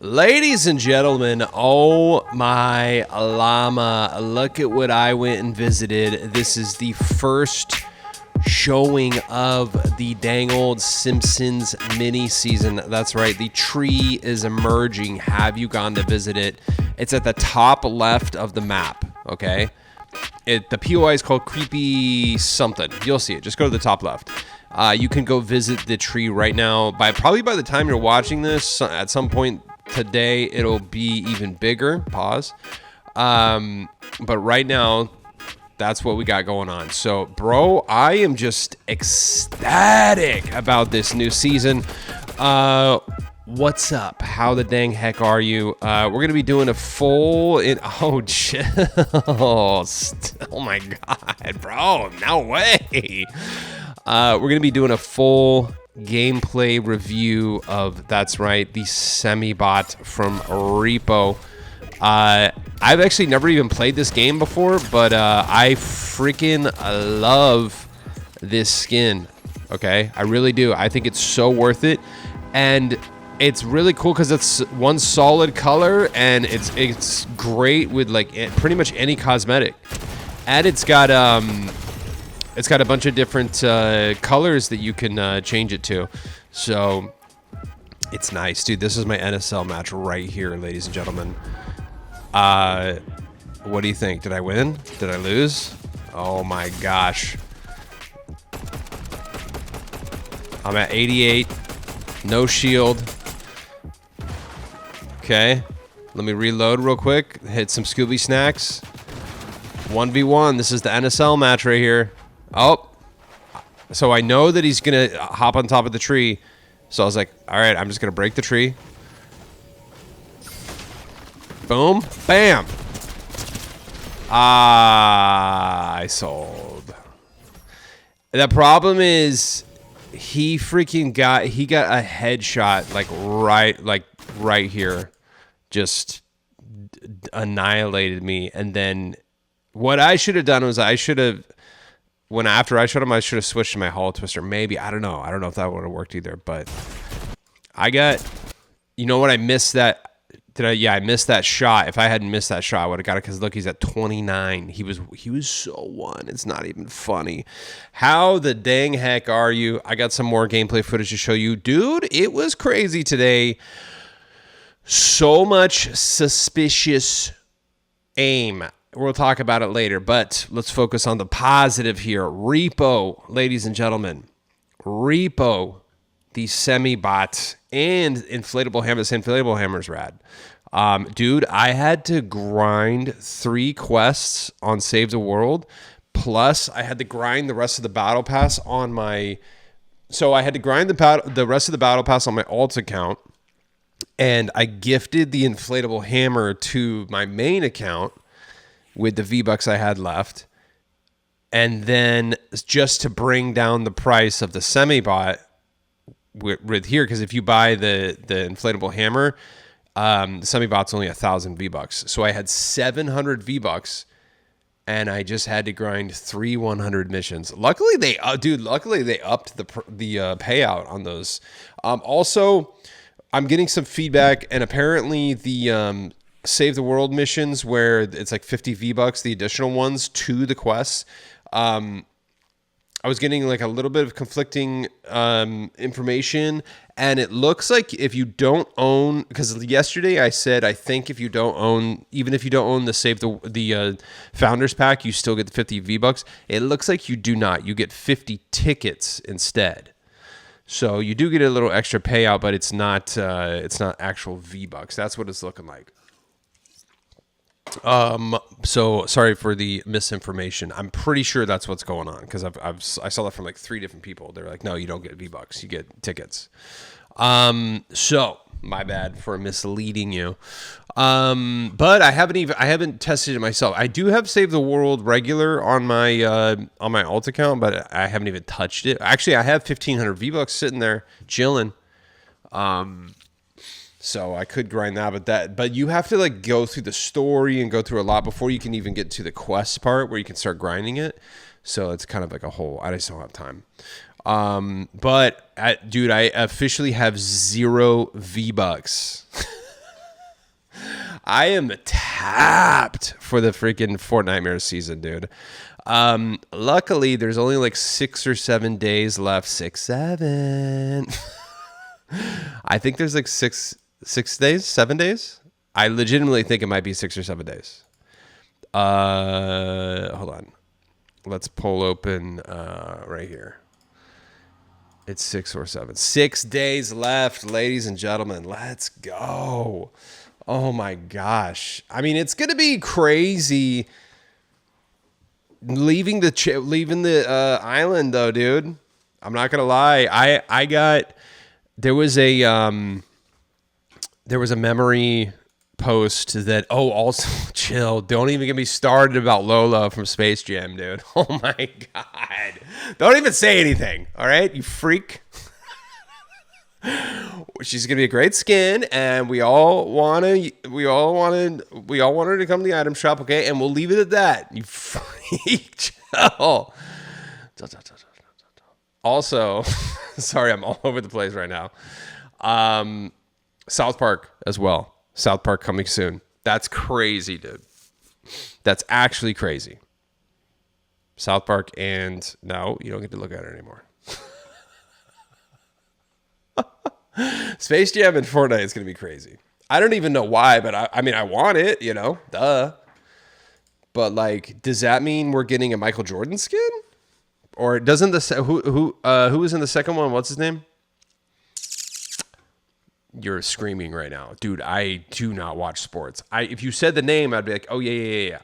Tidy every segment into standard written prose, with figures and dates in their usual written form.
Ladies and gentlemen, oh my llama, look at what I went and visited. This is the first showing of the dang old Simpsons mini season. That's right, the tree is emerging. Have you gone to visit it? It's at the top left of the map, okay? The POI is called Creepy something. You'll see it. Just go to the top left. You can go visit the tree right now. Probably by the time you're watching this, at some point today, it'll be even bigger. Pause. But right now, that's what we got going on. So, bro, I am just ecstatic about this new season. What's up? How the dang heck are you? We're going to be doing a full... Oh, chill. Oh my God, bro. No way. We're going to be doing a full gameplay review of, that's right, the Semibot from R.E.P.O. I've actually never even played this game before, but I freaking love this skin, okay? I really do. I think it's so worth it, and it's really cool because it's one solid color, and it's great with like pretty much any cosmetic, and it's got a bunch of different colors that you can change it to, so it's nice, dude. This is my NSL match right here, ladies and gentlemen. What do you think? Did I win? Did I lose? Oh my gosh. I'm at 88. No shield. Okay. Let me reload real quick. Hit some Scooby snacks. 1v1. This is the NSL match right here. Oh. So I know that he's going to hop on top of the tree. So I was like, all right, I'm just going to break the tree. Boom. Bam. I sold. The problem is he got a headshot right here. Just annihilated me. And then what I should have done was after I shot him, I should have switched to my Hall Twister. Maybe. I don't know. I don't know if that would have worked either. But you know what? I missed that. I missed that shot. If I hadn't missed that shot, I would have got it, because look, he's at 29. He was so one. It's not even funny. How the dang heck are you? I got some more gameplay footage to show you. Dude, it was crazy today. So much suspicious aim. We'll talk about it later, but let's focus on the positive here. R.E.P.O, ladies and gentlemen. R.E.P.O, the Semibot and inflatable hammer. This inflatable hammer's rad. Dude, I had to grind 3 quests on Save the World, plus I had to grind the rest of the battle pass on my... So I had to grind the rest of the battle pass on my alt account, and I gifted the inflatable hammer to my main account with the V-Bucks I had left, and then just to bring down the price of the Semibot with here, because if you buy the inflatable hammer, the Semibot's only 1,000 V-Bucks. So I had 700 V-Bucks, and I just had to grind 3 100 missions. Luckily they upped the payout on those. Also, I'm getting some feedback, and apparently the Save the World missions, where it's like 50 V-Bucks, the additional ones to the quests, I was getting like a little bit of conflicting information, and it looks like if you don't own, because yesterday I said I think if you don't own, even if you don't own the Save the Founders Pack, you still get the 50 V-Bucks. It looks like you do not. You get 50 tickets instead. So you do get a little extra payout, but it's not actual V-Bucks. That's what it's looking like. So sorry for the misinformation. I'm pretty sure that's what's going on, because I saw that from like 3 different people. They're like, no, you don't get V-Bucks, you get tickets. So my bad for misleading you. But I haven't tested it myself. I do have Save the World regular on my alt account, but I haven't even touched it. Actually, I have 1,500 V-Bucks sitting there chilling. So I could grind that, but you have to like go through the story and go through a lot before you can even get to the quest part where you can start grinding it. So it's kind of like a whole, I just don't have time. Dude, I officially have 0 V-Bucks. I am tapped for the freaking Fortnitemares season, dude. Luckily, there's only like 6 or 7 days left. 6, 7. I think there's like 6 days, 7 days. I legitimately think it might be 6 or 7 days. Hold on. Let's pull open right here. It's 6 or 7. 6 days left, ladies and gentlemen. Let's go. Oh my gosh. I mean, it's gonna be crazy leaving the island though, dude. I'm not gonna lie. I got there was a memory post that also chill. Don't even get me started about Lola from Space Jam, dude. Oh my god. Don't even say anything. All right, you freak. She's gonna be a great skin, and we all want her to come to the item shop, okay? And we'll leave it at that. You freak. Chill. Also, sorry, I'm all over the place right now. South Park as well. South Park coming soon. That's crazy, dude. That's actually crazy. South Park, and no, you don't get to look at it anymore. Space Jam and Fortnite is going to be crazy. I don't even know why, but I mean, I want it, you know, duh. But like, does that mean we're getting a Michael Jordan skin? Or doesn't who was in the second one? What's his name? You're screaming right now, dude. I do not watch sports. If you said the name, I'd be like, oh yeah.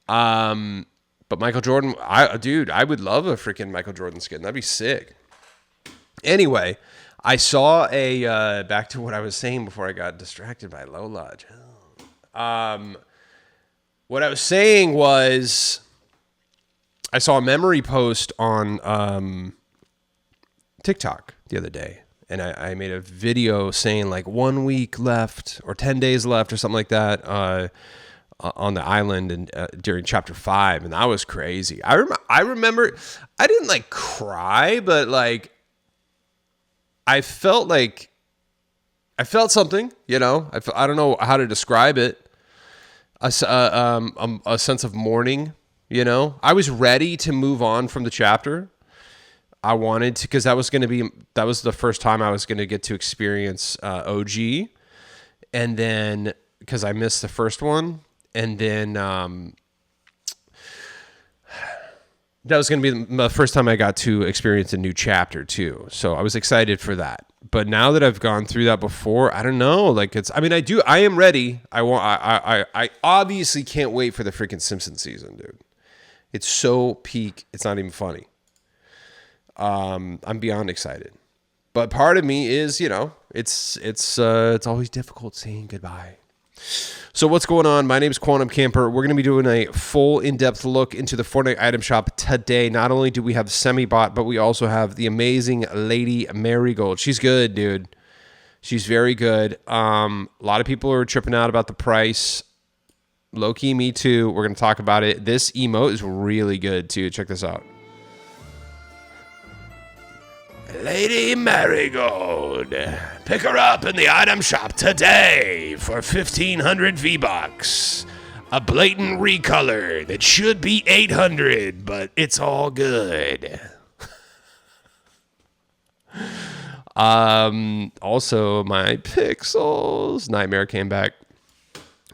But Michael Jordan, I would love a freaking Michael Jordan skin. That'd be sick. Anyway, I saw back to what I was saying before I got distracted by Lola. What I was saying was, I saw a memory post on TikTok the other day, and I made a video saying like 1 week left or 10 days left or something like that on the island and during chapter 5, and that was crazy. I remember I didn't like cry, but like I felt something, you know. I don't know how to describe it. A sense of mourning. You know, I was ready to move on from the chapter. I wanted to, because that was the first time I was going to get to experience OG. And then, because I missed the first one. And then that was going to be the first time I got to experience a new chapter too. So I was excited for that. But now that I've gone through that before, I don't know. Like I am ready. I obviously can't wait for the freaking Simpsons season, dude. It's so peak. It's not even funny. I'm beyond excited. But part of me is, you know, it's always difficult saying goodbye. So what's going on? My name is Quantum Camper. We're going to be doing a full in-depth look into the Fortnite item shop today. Not only do we have Semibot, but we also have the amazing Lady Marigold. She's good, dude. She's very good. A lot of people are tripping out about the price. Low-key, me too. We're going to talk about it. This emote is really good, too. Check this out. Lady Marigold. Pick her up in the item shop today for 1,500 V-Bucks. A blatant recolor that should be 800, but it's all good. Also, my pixels. Nightmare came back.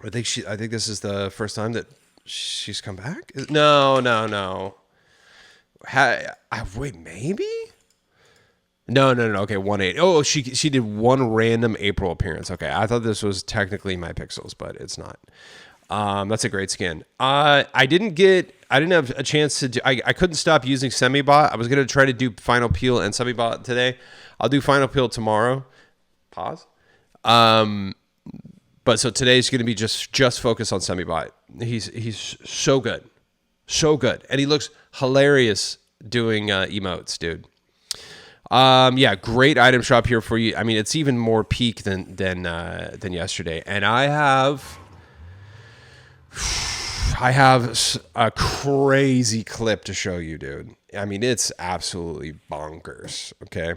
I think this is the first time that she's come back. No. Wait, maybe? No. Okay, 1/8. Oh, she did one random April appearance. Okay, I thought this was technically my pixels, but it's not. That's a great skin. I didn't have a chance to do. I couldn't stop using Semibot. I was gonna try to do Final Peel and Semibot today. I'll do Final Peel tomorrow. Pause. But so today's going to be just focus on Semibot. He's so good. And he looks hilarious doing emotes, dude. Yeah, great item shop here for you. I mean, it's even more peak than yesterday. And I have a crazy clip to show you, dude. I mean, it's absolutely bonkers, okay?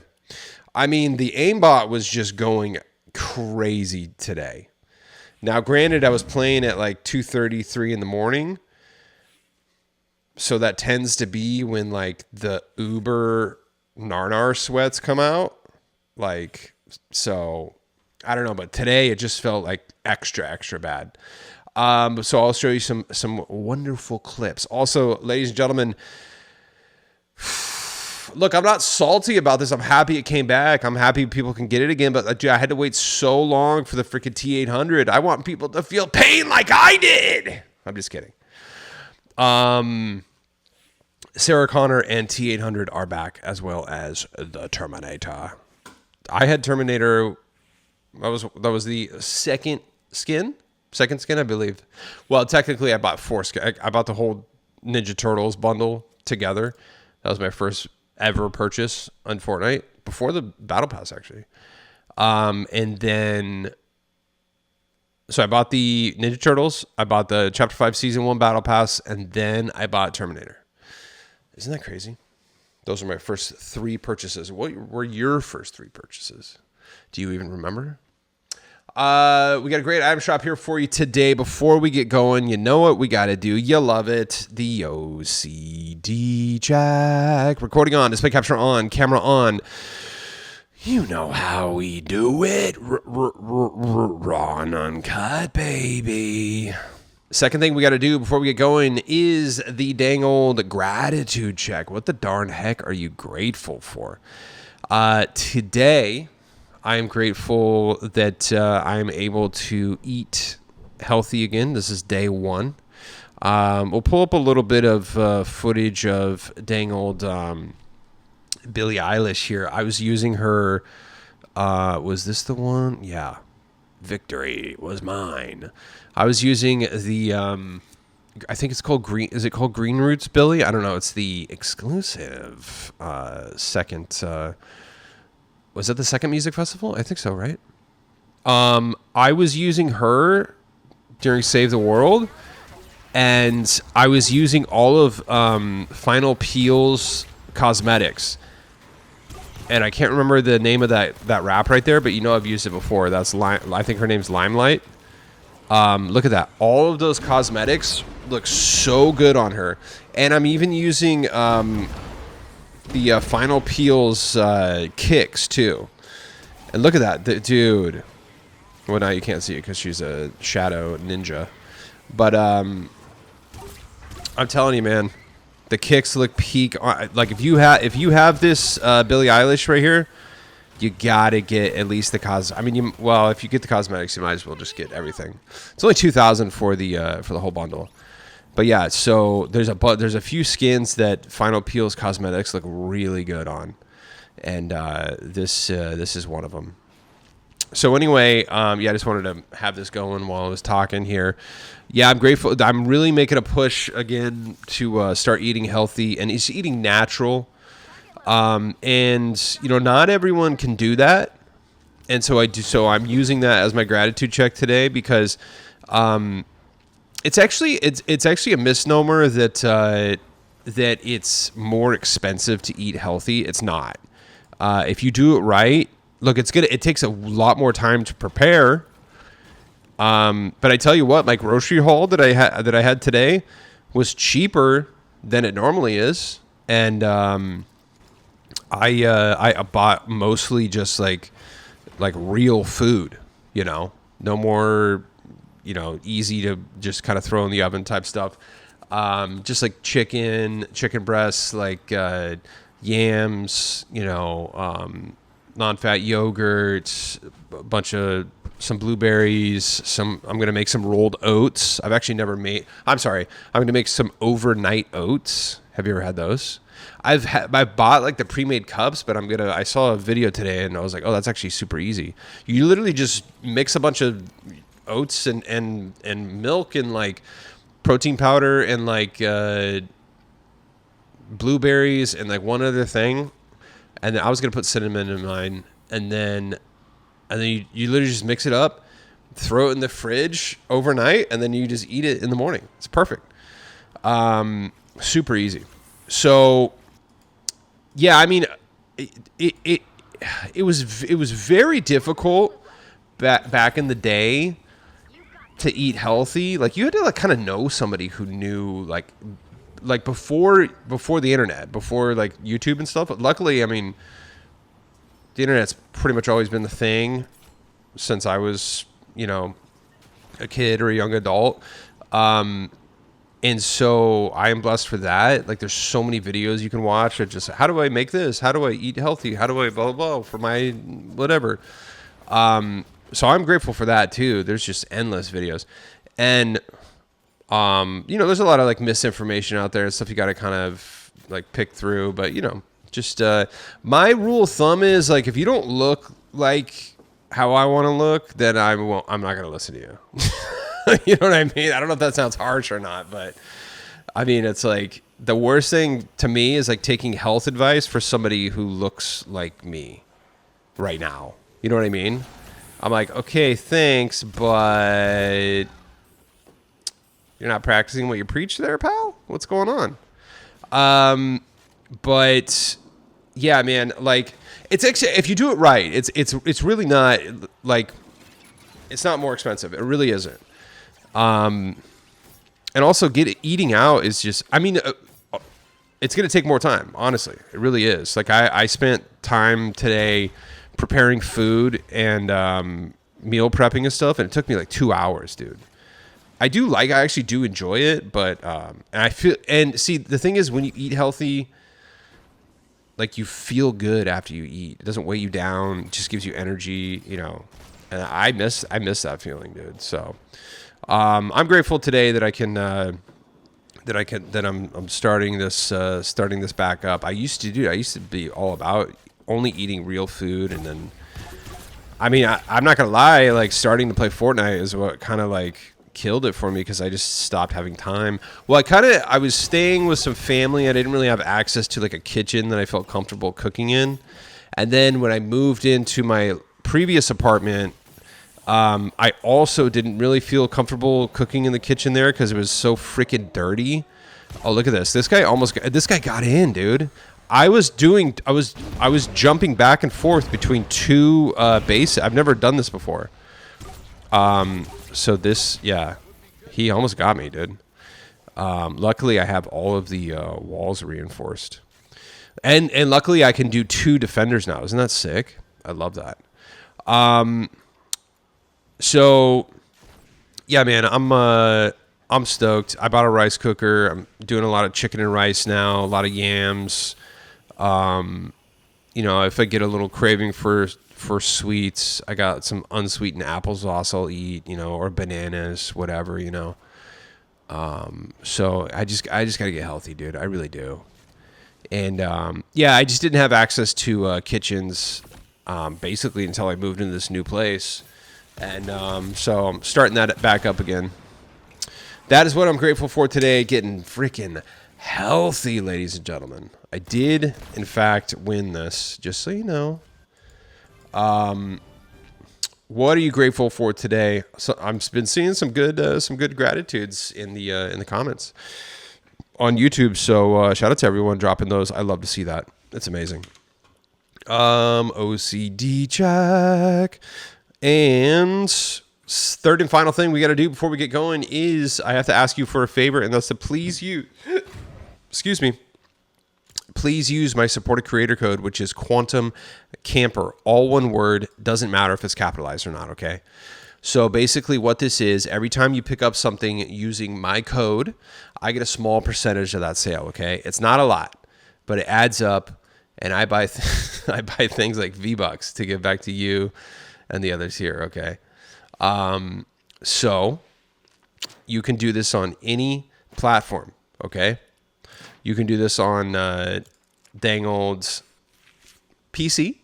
I mean, the aimbot was just going crazy today. Now, granted, I was playing at like 2:33 in the morning. So that tends to be when like the uber narnar sweats come out. Like, so I don't know, but today it just felt like extra bad. So I'll show you some wonderful clips. Also, ladies and gentlemen, look, I'm not salty about this. I'm happy it came back. I'm happy people can get it again. But dude, I had to wait so long for the freaking T800. I want people to feel pain like I did. I'm just kidding. Sarah Connor and T800 are back, as well as the Terminator. I had Terminator. That was the second skin, I believe. Well, technically, I bought 4 skins. I bought the whole Ninja Turtles bundle together. That was my first ever purchase on Fortnite before the Battle Pass, actually. And then, so I bought the Ninja Turtles. I bought the Chapter 5 Season 1 Battle Pass, and then I bought Terminator. Isn't that crazy? Those are my first 3 purchases. What were your first 3 purchases? Do you even remember? We got a great item shop here for you today. Before we get going, you know what we got to do. You love it. The OCD Jack. Recording on, display capture on, camera on. You know how we do it. Raw and uncut, baby. Second thing we got to do before we get going is the dang old gratitude check. What the darn heck are you grateful for? Today, I am grateful that I am able to eat healthy again. This is day 1. We'll pull up a little bit of footage of dang old Billie Eilish here. I was using her. Was this the one? Yeah. Victory was mine. I was using the, I think it's called Green. Is it called Green Roots, Billy? I don't know. It's the exclusive second. Was that the second music festival? I think so, right? I was using her during Save the World, and I was using all of Final Peel's cosmetics. And I can't remember the name of that wrap right there, but you know I've used it before. That's I think her name's Limelight. Look at that. All of those cosmetics look so good on her. And I'm even using the Final Peel's kicks too. And look at that, dude. Well, now you can't see it because she's a shadow ninja. But I'm telling you, man. The kicks look peak. Like if you have this Billie Eilish right here, you gotta get at least the I mean, if you get the cosmetics, you might as well just get everything. It's only $2,000 for the whole bundle. But yeah, so there's a few skins that Final Peel's cosmetics look really good on, and this is one of them. So anyway, I just wanted to have this going while I was talking here. Yeah, I'm grateful. I'm really making a push again to start eating healthy and eating natural. And not everyone can do that. And so I do. So I'm using that as my gratitude check today because it's actually a misnomer that it's more expensive to eat healthy. It's not. If you do it right. Look, it takes a lot more time to prepare. But I tell you what, my grocery haul that I had today was cheaper than it normally is, and I bought mostly just like real food. No more easy to just kind of throw in the oven type stuff. Just like chicken breasts, like yams, non-fat yogurt, some blueberries, I'm going to make some rolled oats. I've actually never made, I'm going to make some overnight oats. Have you ever had those? I bought like the pre-made cups, but I saw a video today and I was like, oh, that's actually super easy. You literally just mix a bunch of oats and milk and like protein powder and like blueberries and like one other thing. And then I was going to put cinnamon in mine. And then you literally just mix it up, throw it in the fridge overnight, and then you just eat it in the morning. It's perfect. Super easy. So, yeah, I mean, it was very difficult back in the day to eat healthy, like you had to like kind of know somebody who knew like before the internet, before like YouTube and stuff. But luckily, I mean, the internet's pretty much always been the thing since I was, you know, a kid or a young adult. And so I am blessed for that. Like there's so many videos you can watch of just how do I make this? How do I eat healthy? How do I blah, blah, blah for my whatever. So I'm grateful for that too. There's just endless videos. And, you know, there's a lot of like misinformation out there and stuff you got to kind of like pick through. But, you know, just my rule of thumb is like if you don't look like how I want to look, then I'm not going to listen to you. You know what I mean? I don't know if that sounds harsh or not, but I mean, it's like the worst thing to me is like taking health advice for somebody who looks like me right now. You know what I mean? I'm like, okay, thanks, but you're not practicing what you preach there, pal? What's going on? But yeah, man, like it's actually, if you do it right, it's really not like, it's not more expensive. It really isn't. And also eating out is just, I mean, it's going to take more time. Honestly, it really is. Like I spent time today preparing food and, meal prepping and stuff. And it took me like 2 hours, dude. I actually do enjoy it, but, and I feel, and see, the thing is when you eat healthy, like you feel good after you eat. It doesn't weigh you down. It just gives you energy, you know, and I miss that feeling, dude. So, I'm grateful today that I'm starting this back up. I used to be all about only eating real food. And then, I mean, I'm not going to lie, like starting to play Fortnite is what kind of like killed it for me because I just stopped having time. Well, I was staying with some family. I didn't really have access to like a kitchen that I felt comfortable cooking in. And then when I moved into my previous apartment, I also didn't really feel comfortable cooking in the kitchen there because it was so freaking dirty. Oh, look at this. This guy got in, dude. I was jumping back and forth between two bases. I've never done this before. So this, yeah, he almost got me, dude. Luckily, I have all of the walls reinforced, and luckily I can do 2 defenders now. Isn't that sick? I love that. So, yeah, man, I'm stoked. I bought a rice cooker. I'm doing a lot of chicken and rice now, a lot of yams. You know, if I get a little craving for sweets, I got some unsweetened applesauce I'll eat, you know, or bananas, whatever, you know. So I just got to get healthy, dude. I really do. And, yeah, I just didn't have access to kitchens basically until I moved into this new place. And so I'm starting that back up again. That is what I'm grateful for today, getting freaking healthy, ladies and gentlemen. I did, in fact, win this, just so you know. What are you grateful for today? So I've been seeing some good gratitudes in the comments on YouTube. So shout out to everyone dropping those. I love to see that. It's amazing. OCD check. And third and final thing we got to do before we get going is I have to ask you for a favor, and that's to please use my supported creator code, which is Quantum Camper, all one word. Doesn't matter if it's capitalized or not. Okay. So basically what this is, every time you pick up something using my code, I get a small percentage of that sale. Okay. It's not a lot, but it adds up, and I buy things like V-Bucks to give back to you and the others here, okay? So you can do this on any platform, okay? You can do this on dang old PC.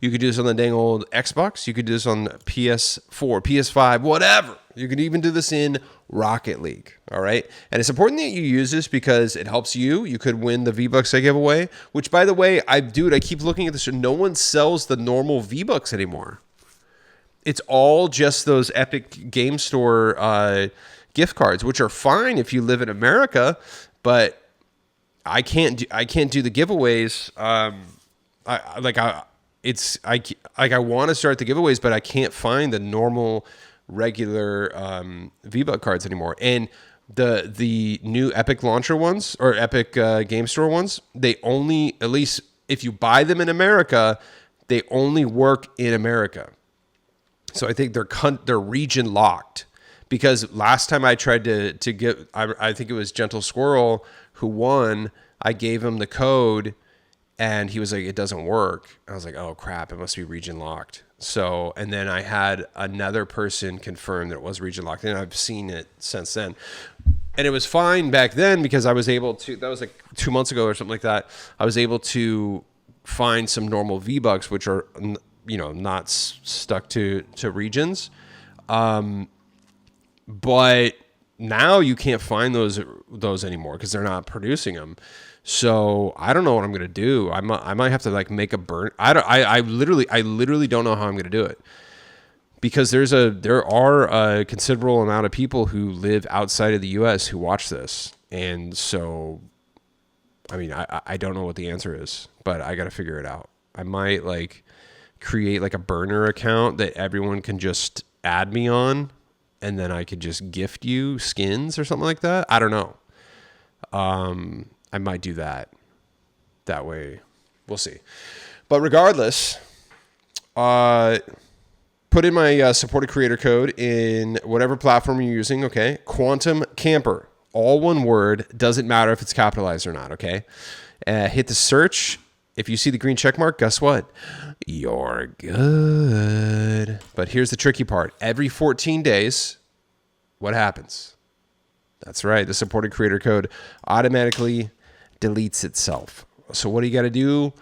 You could do this on the dang old Xbox. You could do this on PS4, PS5, whatever. You could even do this in Rocket League, all right? And it's important that you use this because it helps you. You could win the V-Bucks I give away, which, by the way, I keep looking at this. No one sells the normal V-Bucks anymore. It's all just those Epic Game Store gift cards, which are fine if you live in America, but I can't do the giveaways. I want to start the giveaways, but I can't find the normal regular V-Buck cards anymore. And the new Epic launcher ones or Epic Game Store ones, they only, at least if you buy them in America, they only work in America. So I think they're region locked, because last time I tried to get, I think it was Gentle Squirrel who won. I gave him the code and he was like, it doesn't work. I was like, oh crap, it must be region locked. So, and then I had another person confirm that it was region locked, and I've seen it since then. And it was fine back then because I was able to, that was like 2 months ago or something like that. I was able to find some normal V-Bucks, which are, you know, not stuck to regions. But now you can't find those anymore because they're not producing them. So I don't know what I'm gonna do. I might have to like make a burn. I literally don't know how I'm gonna do it, because there are a considerable amount of people who live outside of the U.S. who watch this, and so I mean I don't know what the answer is, but I got to figure it out. I might like create like a burner account that everyone can just add me on, and then I could just gift you skins or something like that. I don't know. I might do that. That way, we'll see. But regardless, put in my supported creator code in whatever platform you're using, okay? Quantum Camper, all one word. Doesn't matter if it's capitalized or not, okay? Hit the search. If you see the green check mark, guess what? You're good. But here's the tricky part. Every 14 days, what happens? That's right. The supported creator code automatically deletes itself. So what do you got to do?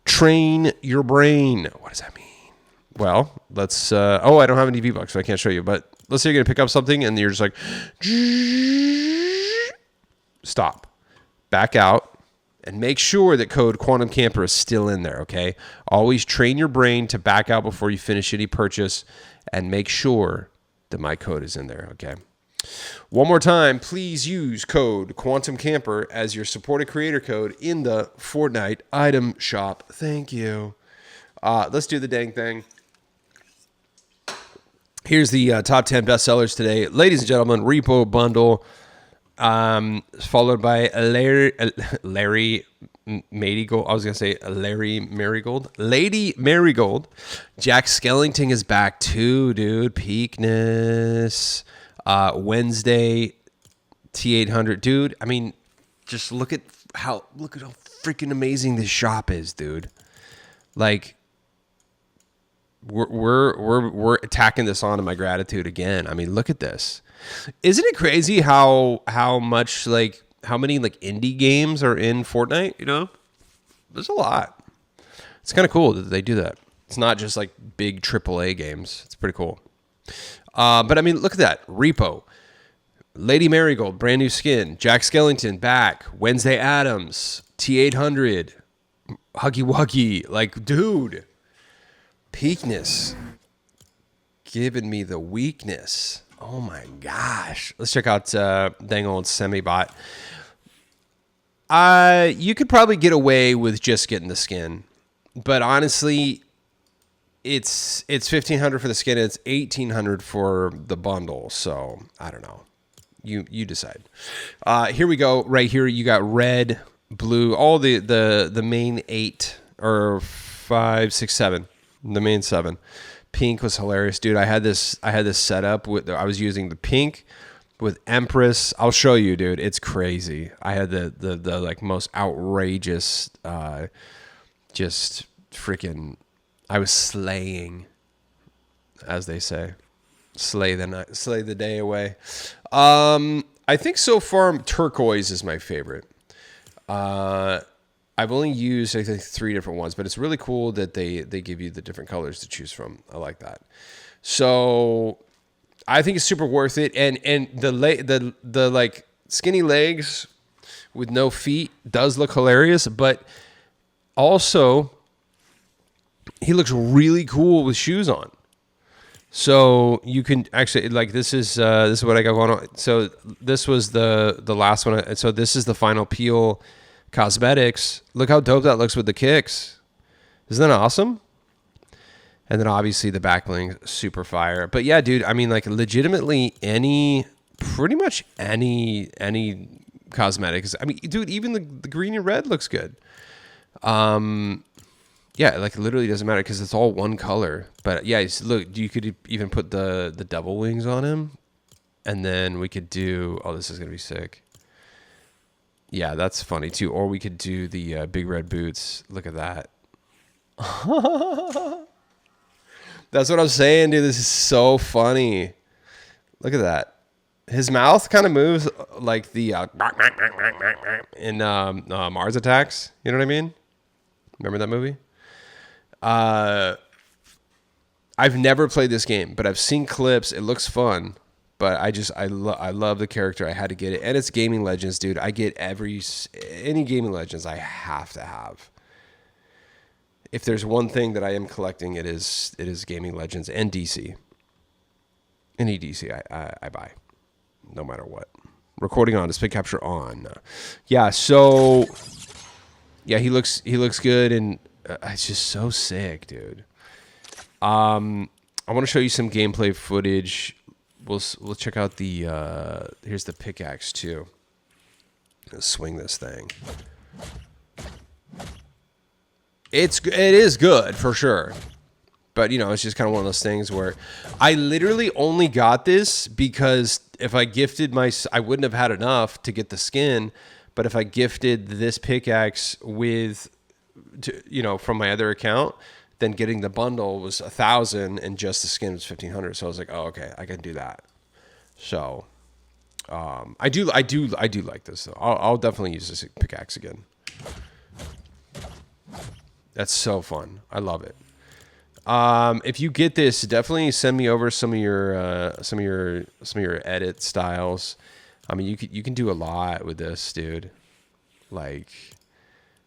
Train your brain. What does that mean? Well, let's, I don't have any V-Bucks, so I can't show you, but let's say you're going to pick up something and you're just like, stop, back out, and make sure that code Quantum Camper is still in there, okay? Always train your brain to back out before you finish any purchase, and make sure that my code is in there, okay? One more time, please use code Quantum Camper as your supported creator code in the Fortnite item shop. Thank you. Let's do the dang thing. Here's the top 10 bestsellers today. Ladies and gentlemen, R.E.P.O bundle, followed by Larry Marigold. I was going to say Larry Marigold. Lady Marigold. Jack Skellington is back too, dude. Peakness. Wednesday, T800. Dude, I mean, just look at how freaking amazing this shop is, dude. Like, we're attacking this on to my gratitude again. I mean, look at this. Isn't it crazy how much, like, how many like indie games are in Fortnite? You know, there's a lot. It's kind of cool that they do that. It's not just like big AAA games. It's pretty cool. But I mean, look at that. R.E.P.O, Lady Marigold, brand new skin. Jack Skellington back. Wednesday Addams, T800, Huggy Wuggy. Like, dude, peakness giving me the weakness. Oh my gosh. Let's check out dang old Semibot. You could probably get away with just getting the skin, but honestly, it's $1,500 for the skin. And it's $1,800 for the bundle. So I don't know. You decide. Here we go. Right here, you got red, blue, all the main 8 or 5, 6, 7. The main 7. Pink was hilarious, dude. I had this set up with. I was using the pink with Empress. I'll show you, dude. It's crazy. I had the like most outrageous, just freaking. I was slaying, as they say, slay the day away. I think so far turquoise is my favorite. I've only used, I think, 3 different ones, but it's really cool that they give you the different colors to choose from. I like that. So I think it's super worth it. And the like skinny legs with no feet does look hilarious, but also he looks really cool with shoes on. So you can actually, like, this is what I got going on. So this was the last one. So this is the final peel Cosmetics. Look how dope that looks with the kicks. Isn't that awesome? And then obviously the backbling, super fire. But yeah, dude, I mean, like legitimately pretty much any cosmetics. I mean, dude, even the green and red looks good. Yeah, like it literally doesn't matter because it's all one color. But yeah, look, you could even put the double wings on him. And then we could do, oh, this is going to be sick. Yeah, that's funny too. Or we could do the big red boots. Look at that. That's what I'm saying, dude. This is so funny. Look at that. His mouth kind of moves like the in Mars Attacks. You know what I mean? Remember that movie? I've never played this game, but I've seen clips. It looks fun. But I love the character. I had to get it. And it's Gaming Legends, dude. I get any Gaming Legends I have to have. If there's one thing that I am collecting, it is Gaming Legends and DC. Any DC I buy, no matter what. Recording on, display capture on. Yeah, so yeah, he looks good, and it's just so sick, dude. I want to show you some gameplay footage. We'll check out the here's the pickaxe too. Let's swing this thing. It is good for sure, but you know, it's just kind of one of those things where I literally only got this because if I gifted I wouldn't have had enough to get the skin, but if I gifted this pickaxe from my other account, then getting the bundle was 1,000 and just the skin was 1,500. So I was like, oh, okay, I can do that. So I do like this though. I'll definitely use this pickaxe again. That's so fun. I love it. If you get this, definitely send me over some of your edit styles. I mean, you can do a lot with this, dude. Like,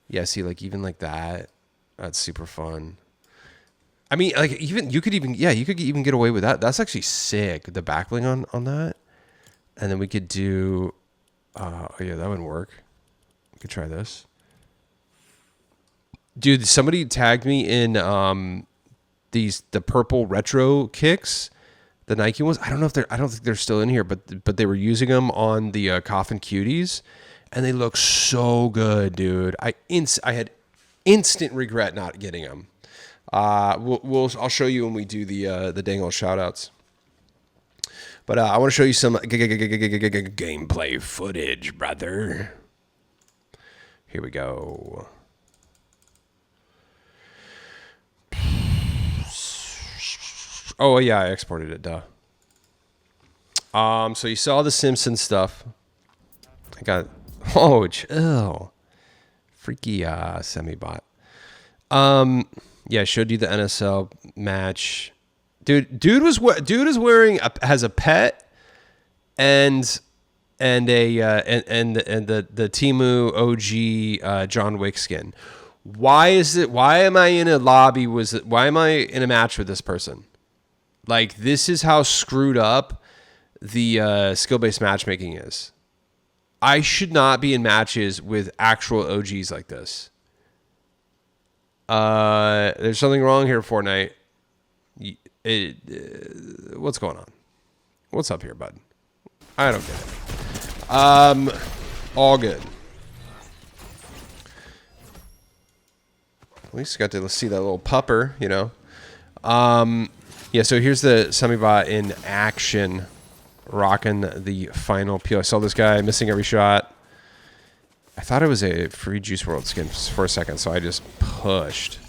yeah, see, like even like that. That's super fun. I mean, like you could even get away with that. That's actually sick. The backbling on that, and then we could do. Oh yeah, that would work. We could try this. Dude, somebody tagged me in the purple retro kicks, the Nike ones. I don't think they're still in here, but they were using them on the Coffin Cuties, and they look so good, dude. I had instant regret not getting them. I'll show you when we do the dangle shout outs. But I want to show you some gameplay footage, brother. Here we go. Oh yeah, I exported it, duh. So you saw the Simpsons stuff. I got chill. Freaky Semibot. Yeah, I showed you the NSL match. Dude is wearing has a pet and the Temu OG John Wick skin. Why am I in a match with this person? Like, this is how screwed up the skill-based matchmaking is. I should not be in matches with actual OGs like this. There's something wrong here, Fortnite. What's going on? What's up here, bud? I don't get it. All good. At least got to see that little pupper, you know. Yeah, so here's the Semibot in action, rocking the final peel. I saw this guy missing every shot. I thought it was a free Juice WRLD skin for a second, so I just pushed.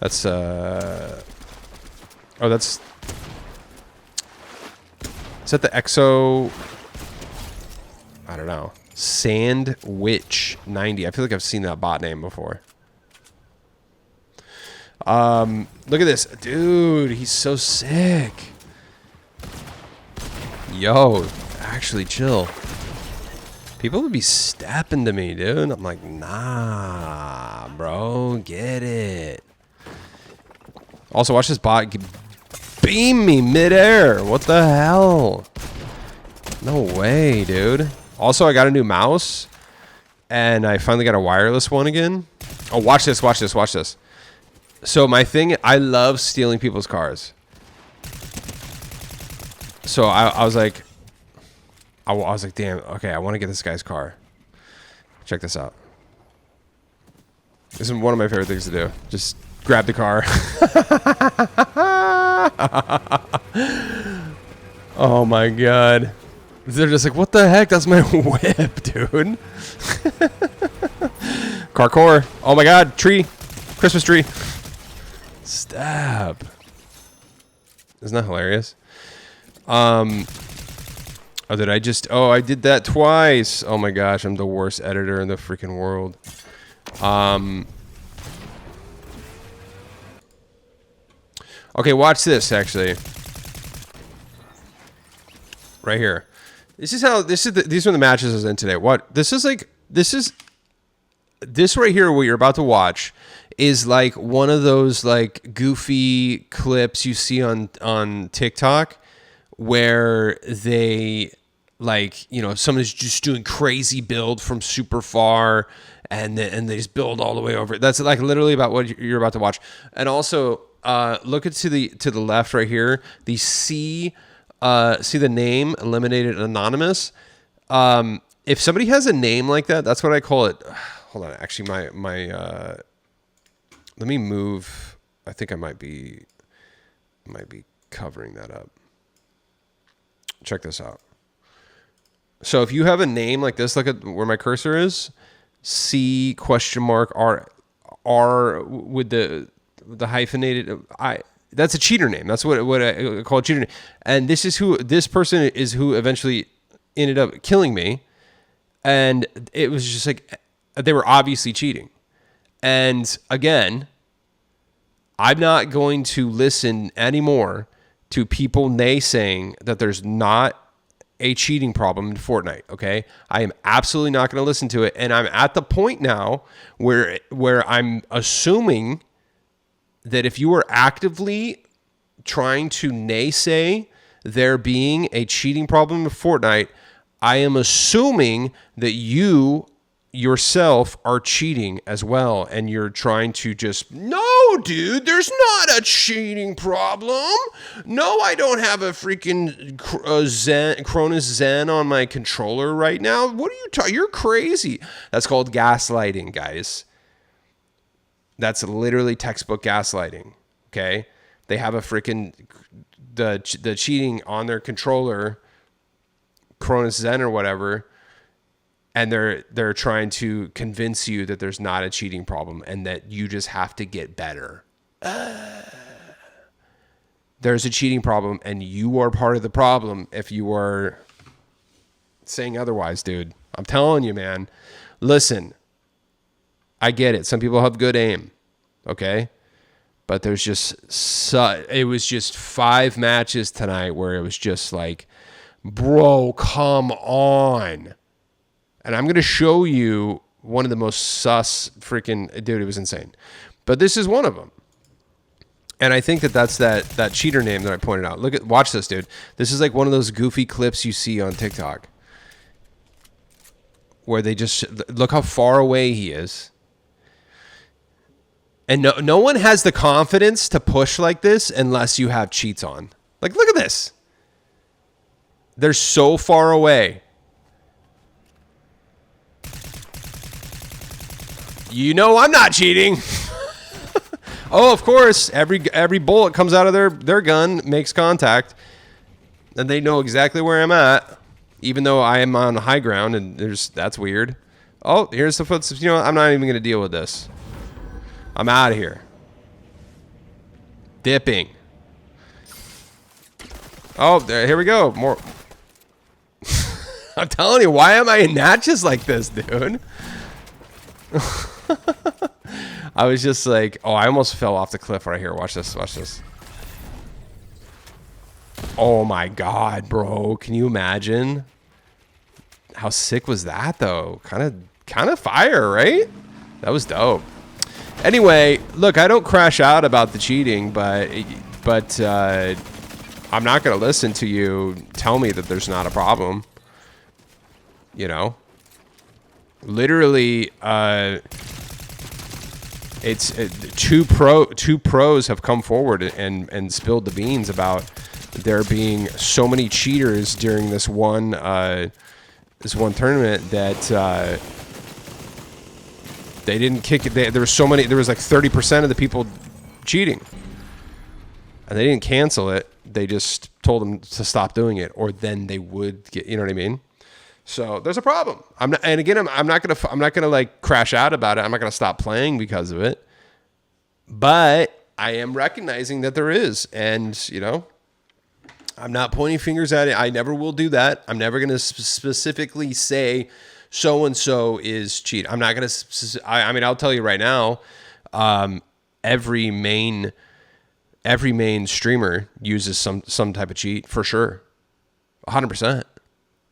That's is that the EXO? I don't know. Sandwich 90. I feel like I've seen that bot name before. Look at this. Dude, he's so sick. Yo, actually chill. People would be stepping to me, dude. I'm like, nah, bro, get it. Also, watch this bot beam me midair. What the hell? No way, dude. Also, I got a new mouse, and I finally got a wireless one again. Oh, watch this, watch this, watch this. So my thing, I love stealing people's cars. So I was like, damn, okay, I want to get this guy's car. Check this out. This is one of my favorite things to do. Just grab the car. Oh my god. They're just like, what the heck? That's my whip, dude. Parkour. Oh my god, tree. Christmas tree. Stab. Isn't that hilarious? Oh, did I just... Oh, I did that twice. Oh my gosh, I'm the worst editor in the freaking world. Okay, watch this, actually. Right here. These are the matches I was in today. This right here, what you're about to watch, is like one of those like goofy clips you see on TikTok where they like, you know, someone's just doing crazy build from super far and they just build all the way over. That's like literally about what you're about to watch. And also look to the left right here, see the name eliminated anonymous. If somebody has a name like that, that's what I call it. Hold on, actually my let me move. I think I might be covering that up. Check this out. So if you have a name like this, look at where my cursor is. C question mark R with the hyphenated I. That's a cheater name. That's what I call a cheater name. And this person is who eventually ended up killing me. And it was just like they were obviously cheating. And again, I'm not going to listen anymore to people naysaying that there's not a cheating problem in Fortnite, okay? I am absolutely not going to listen to it. And I'm at the point now where I'm assuming that if you are actively trying to naysay there being a cheating problem in Fortnite, I am assuming that you yourself are cheating as well, and you're trying to just, no, dude, there's not a cheating problem. No, I don't have a freaking Cronus Zen on my controller right now. What are you talking? You're crazy. That's called gaslighting, guys. That's literally textbook gaslighting. Okay, they have a freaking the cheating on their controller, Cronus Zen or whatever. And they're trying to convince you that there's not a cheating problem and that you just have to get better. There's a cheating problem, and you are part of the problem if you are saying otherwise, dude. I'm telling you, man. Listen, I get it. Some people have good aim, okay? But there's just it was just 5 matches tonight where it was just like, bro, come on. And I'm going to show you one of the most sus freaking... Dude, it was insane. But this is one of them. And I think that's that cheater name that I pointed out. Watch this, dude. This is like one of those goofy clips you see on TikTok. Where they just... Look how far away he is. And no one has the confidence to push like this unless you have cheats on. Like, look at this. They're so far away. You know I'm not cheating. Oh, of course. Every bullet comes out of their gun, makes contact. And they know exactly where I'm at. Even though I am on high ground, and that's weird. Oh, here's the footsteps. You know what? I'm not even going to deal with this. I'm out of here. Dipping. Oh, here we go. More. I'm telling you, why am I in matches like this, dude? I was just like, oh, I almost fell off the cliff right here. Watch this, watch this. Oh my god, bro. Can you imagine? How sick was that though? Kind of fire, right? That was dope. Anyway, look, I don't crash out about the cheating, but I'm not going to listen to you tell me that there's not a problem. You know? Literally, two pros have come forward and spilled the beans about there being so many cheaters during this one tournament that they didn't kick it. There was so many. There was like 30% of the people cheating, and they didn't cancel it. They just told them to stop doing it, or then they would get. You know what I mean? So there's a problem. I'm not gonna like crash out about it. I'm not gonna stop playing because of it. But I am recognizing that there is, and you know, I'm not pointing fingers at it. I never will do that. I'm never gonna specifically say so and so is cheat. I'm not gonna. I mean, I'll tell you right now. Every main streamer uses some type of cheat for sure. 100%.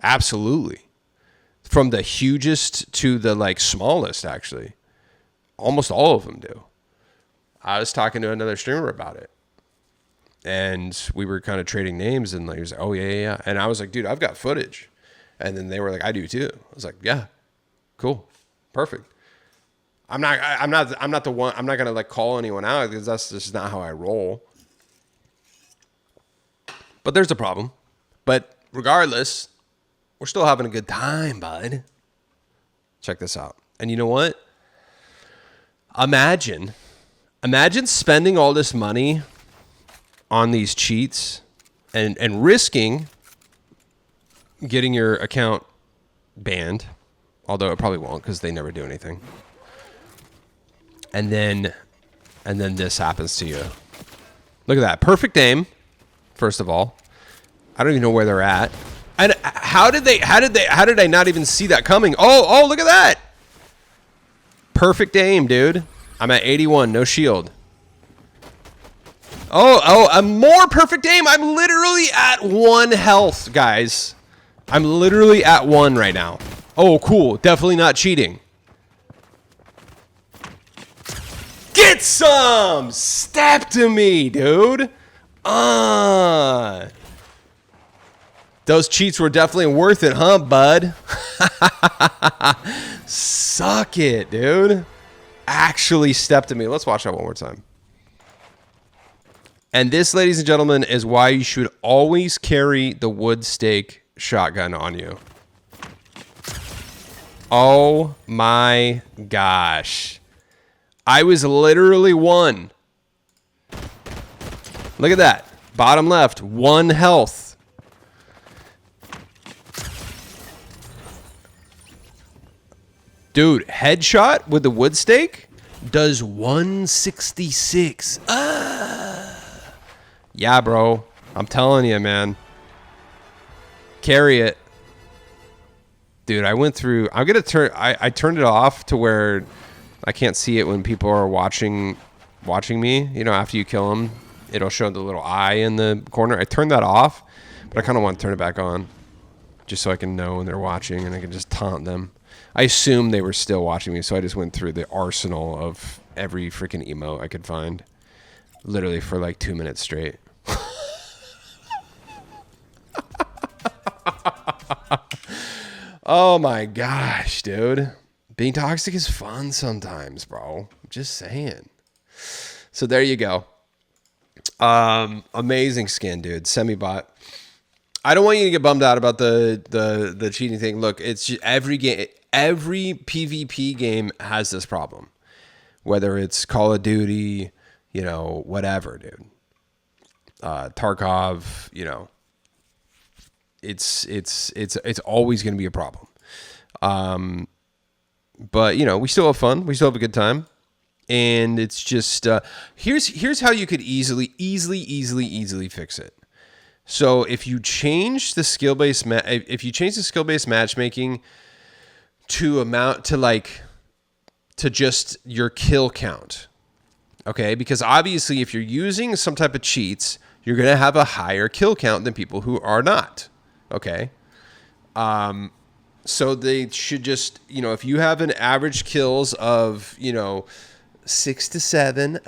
Absolutely. From the hugest to the like smallest, actually. Almost all of them do. I was talking to another streamer about it. And we were kind of trading names, and like, he was like, oh yeah. And I was like, dude, I've got footage. And then they were like, I do too. I was like, yeah, cool. Perfect. I'm not the one. I'm not gonna like call anyone out because that's just not how I roll. But there's a problem. But regardless, we're still having a good time, bud. Check this out. And you know what? Imagine spending all this money on these cheats and risking getting your account banned, although it probably won't because they never do anything. And then this happens to you. Look at that. Perfect aim, first of all. I don't even know where they're at. And how did I not even see that coming? Oh, look at that. Perfect aim, dude. I'm at 81, no shield. Oh, a more perfect aim. I'm literally at 1 health, guys. I'm literally at 1 right now. Oh, cool. Definitely not cheating. Get some! Step to me, dude. Those cheats were definitely worth it, huh, bud? Suck it, dude. Actually step to me. Let's watch that one more time. And this, ladies and gentlemen, is why you should always carry the wood stake shotgun on you. Oh my gosh. I was literally 1. Look at that. Bottom left, 1 health. Dude, headshot with the wood stake does 166. Yeah, bro. I'm telling you, man. Carry it. Dude, I went through... I'm going to turn... I turned it off to where I can't see it when people are watching me. You know, after you kill them, it'll show the little eye in the corner. I turned that off, but I kind of want to turn it back on just so I can know when they're watching and I can just taunt them. I assumed they were still watching me, so I just went through the arsenal of every freaking emote I could find. Literally for like 2 minutes straight. Oh my gosh, dude. Being toxic is fun sometimes, bro. I'm just saying. So there you go. Amazing skin, dude. Semibot. I don't want you to get bummed out about the cheating thing. Look, it's just every game, every PvP game has this problem. Whether it's Call of Duty, you know, whatever, dude. Tarkov, you know. It's always going to be a problem. But you know, we still have fun. We still have a good time. And it's just here's how you could easily fix it. So if you change the skill-based matchmaking to amount to like to just your kill count. Okay? Because obviously if you're using some type of cheats, you're going to have a higher kill count than people who are not. Okay? So they should just, you know, if you have an average kills of, you know, 6 to 7,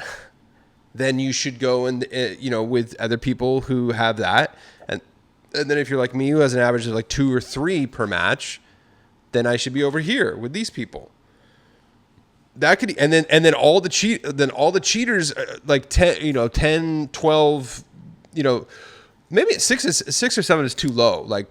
then you should go and, you know, with other people who have that. And then if you're like me, who has an average of like 2 or 3 per match, then I should be over here with these people. That could, and then all the cheaters, like 10, 10, 12, maybe six or seven is too low. Like,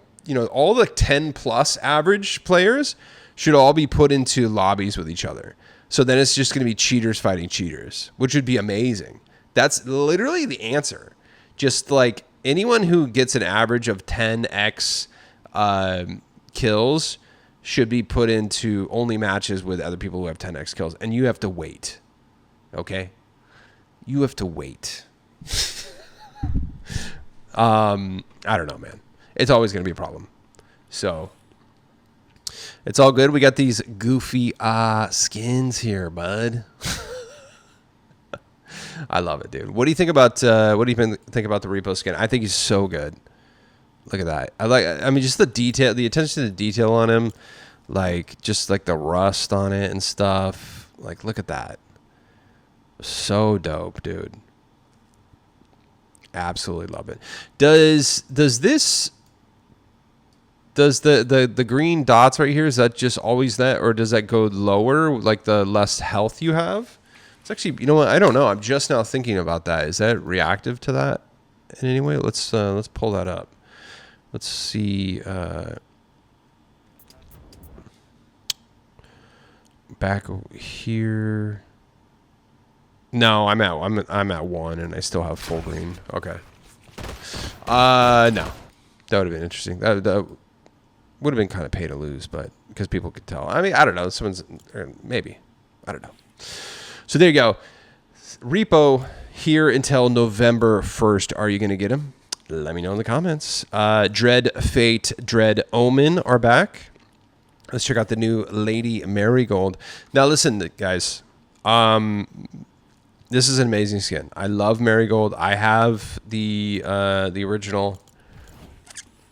all the 10 plus average players should all be put into lobbies with each other. So then it's just going to be cheaters fighting cheaters, which would be amazing. That's literally the answer. Just like anyone who gets an average of 10x kills should be put into only matches with other people who have 10x kills. And you have to wait. Okay? You have to wait. I don't know, man. It's always going to be a problem. So it's all good. We got these goofy skins here, bud. I love it, dude. What do you think about think about the R.E.P.O skin? I think he's so good. Look at that. I mean, just the detail, the attention to the detail on him, like just like the rust on it and stuff. Like, look at that. So dope, dude. Absolutely love it. Does the green dots right here, is that just always that, or does that go lower like the less health you have? It's actually, you know what? I don't know. I'm just now thinking about that. Is that reactive to that in any way? Let's pull that up. Let's see. Back here. No, I'm at 1 and I still have full green. Okay. No, that would have been interesting. That would have been kind of pay to lose, but because people could tell. I mean, I don't know. Maybe. I don't know. So there you go. R.E.P.O here until November 1st. Are you going to get him? Let me know in the comments. Dread Fate, Dread Omen are back. Let's check out the new Lady Marigold. Now listen, guys. This is an amazing skin. I love Marigold. I have the original.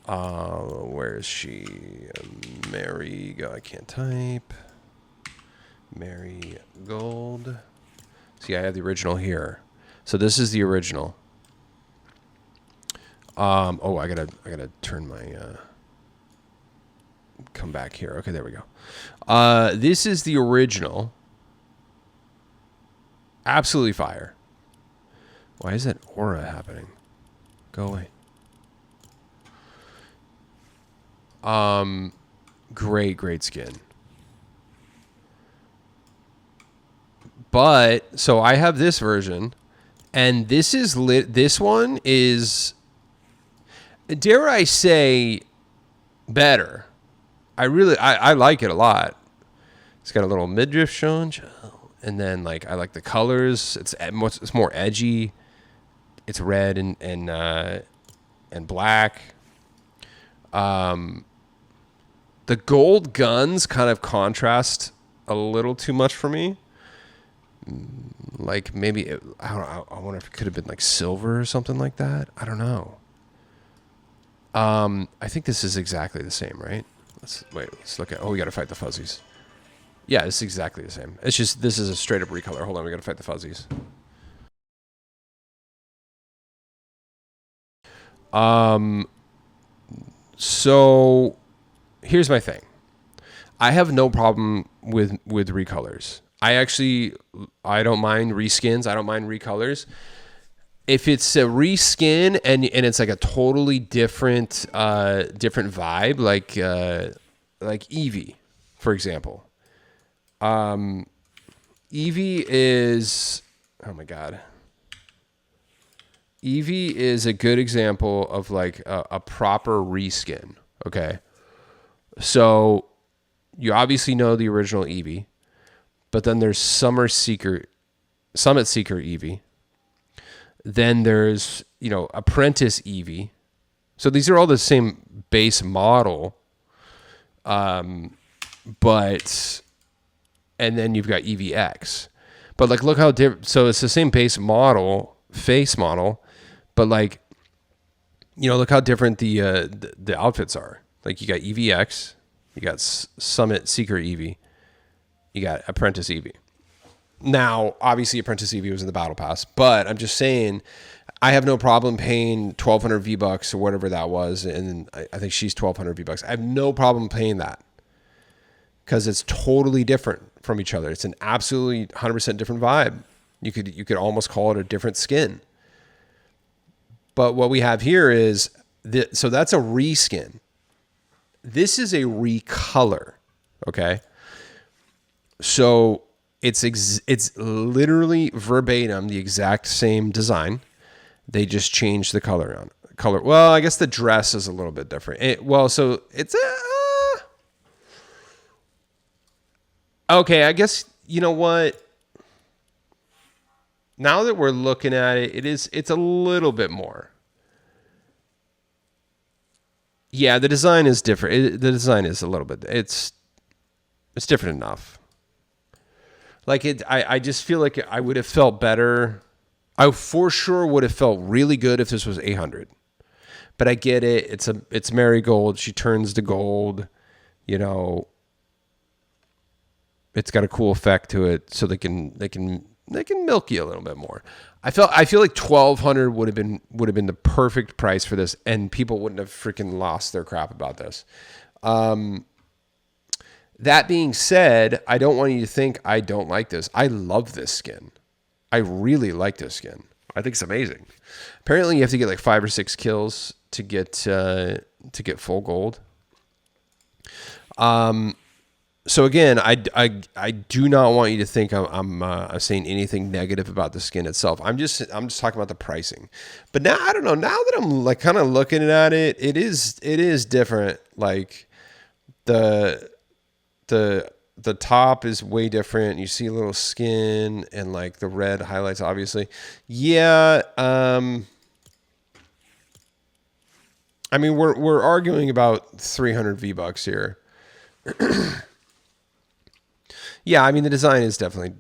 Where is she? Marigold. I can't type. Marigold. See, I have the original here. So this is the original. Oh, I gotta turn my. Come back here. Okay, there we go. This is the original. Absolutely fire. Why is that aura happening? Go away. Great skin. But so I have this version, and this is this one is, dare I say, better. I like it a lot. It's got a little midriff showing, and then like I like the colors. It's more edgy. It's red and black. The gold guns kind of contrast a little too much for me. Like maybe I don't know. I wonder if it could have been like silver or something like that. I don't know. I think this is exactly the same, right? Let's look at. Oh, we got to fight the fuzzies. Yeah, it's exactly the same. It's just this is a straight up recolor. Hold on, we got to fight the fuzzies. So here's my thing. I have no problem with recolors. I don't mind reskins. I don't mind recolors. If it's a reskin and it's like a totally different vibe, like Eevee, for example. Eevee is, oh my god. Eevee is a good example of like a proper reskin. Okay, so you obviously know the original Eevee, but then there's Summit Seeker Eevee. Then there's, Apprentice Eevee. So these are all the same base model. And then you've got EVX. But like, look how different. So it's the same base model, face model, but like, look how different the outfits are. Like you got EVX, you got Summit Seeker Eevee, you got Apprentice Eevee. Now, obviously, Apprentice Eevee was in the Battle Pass, but I'm just saying, I have no problem paying 1,200 V-Bucks or whatever that was, and I think she's 1,200 V-Bucks. I have no problem paying that because it's totally different from each other. It's an absolutely 100% different vibe. You could almost call it a different skin. But what we have here is so that's a reskin. This is a recolor. Okay. So it's literally verbatim the exact same design. They just changed the color. Well, I guess the dress is a little bit different. So it's okay. I guess you know what. Now that we're looking at it, it's a little bit more. Yeah, the design is different. The design is a little bit. It's different enough. Like I just feel like I would have felt better. I for sure would have felt really good if this was 800. But I get it. It's marigold. She turns to gold. You know, it's got a cool effect to it, so they can milk you a little bit more. I feel like 1,200 would have been the perfect price for this, and people wouldn't have freaking lost their crap about this. That being said, I don't want you to think I don't like this. I love this skin. I really like this skin. I think it's amazing. Apparently, you have to get like 5 or 6 kills to get full gold. So again, I do not want you to think I'm saying anything negative about the skin itself. I'm just talking about the pricing. But now I don't know. Now that I'm like kind of looking at it, it is different. Like the top is way different. You see a little skin and like the red highlights, obviously. Yeah. I mean, we're arguing about 300 V-Bucks here. Yeah, I mean the design is definitely,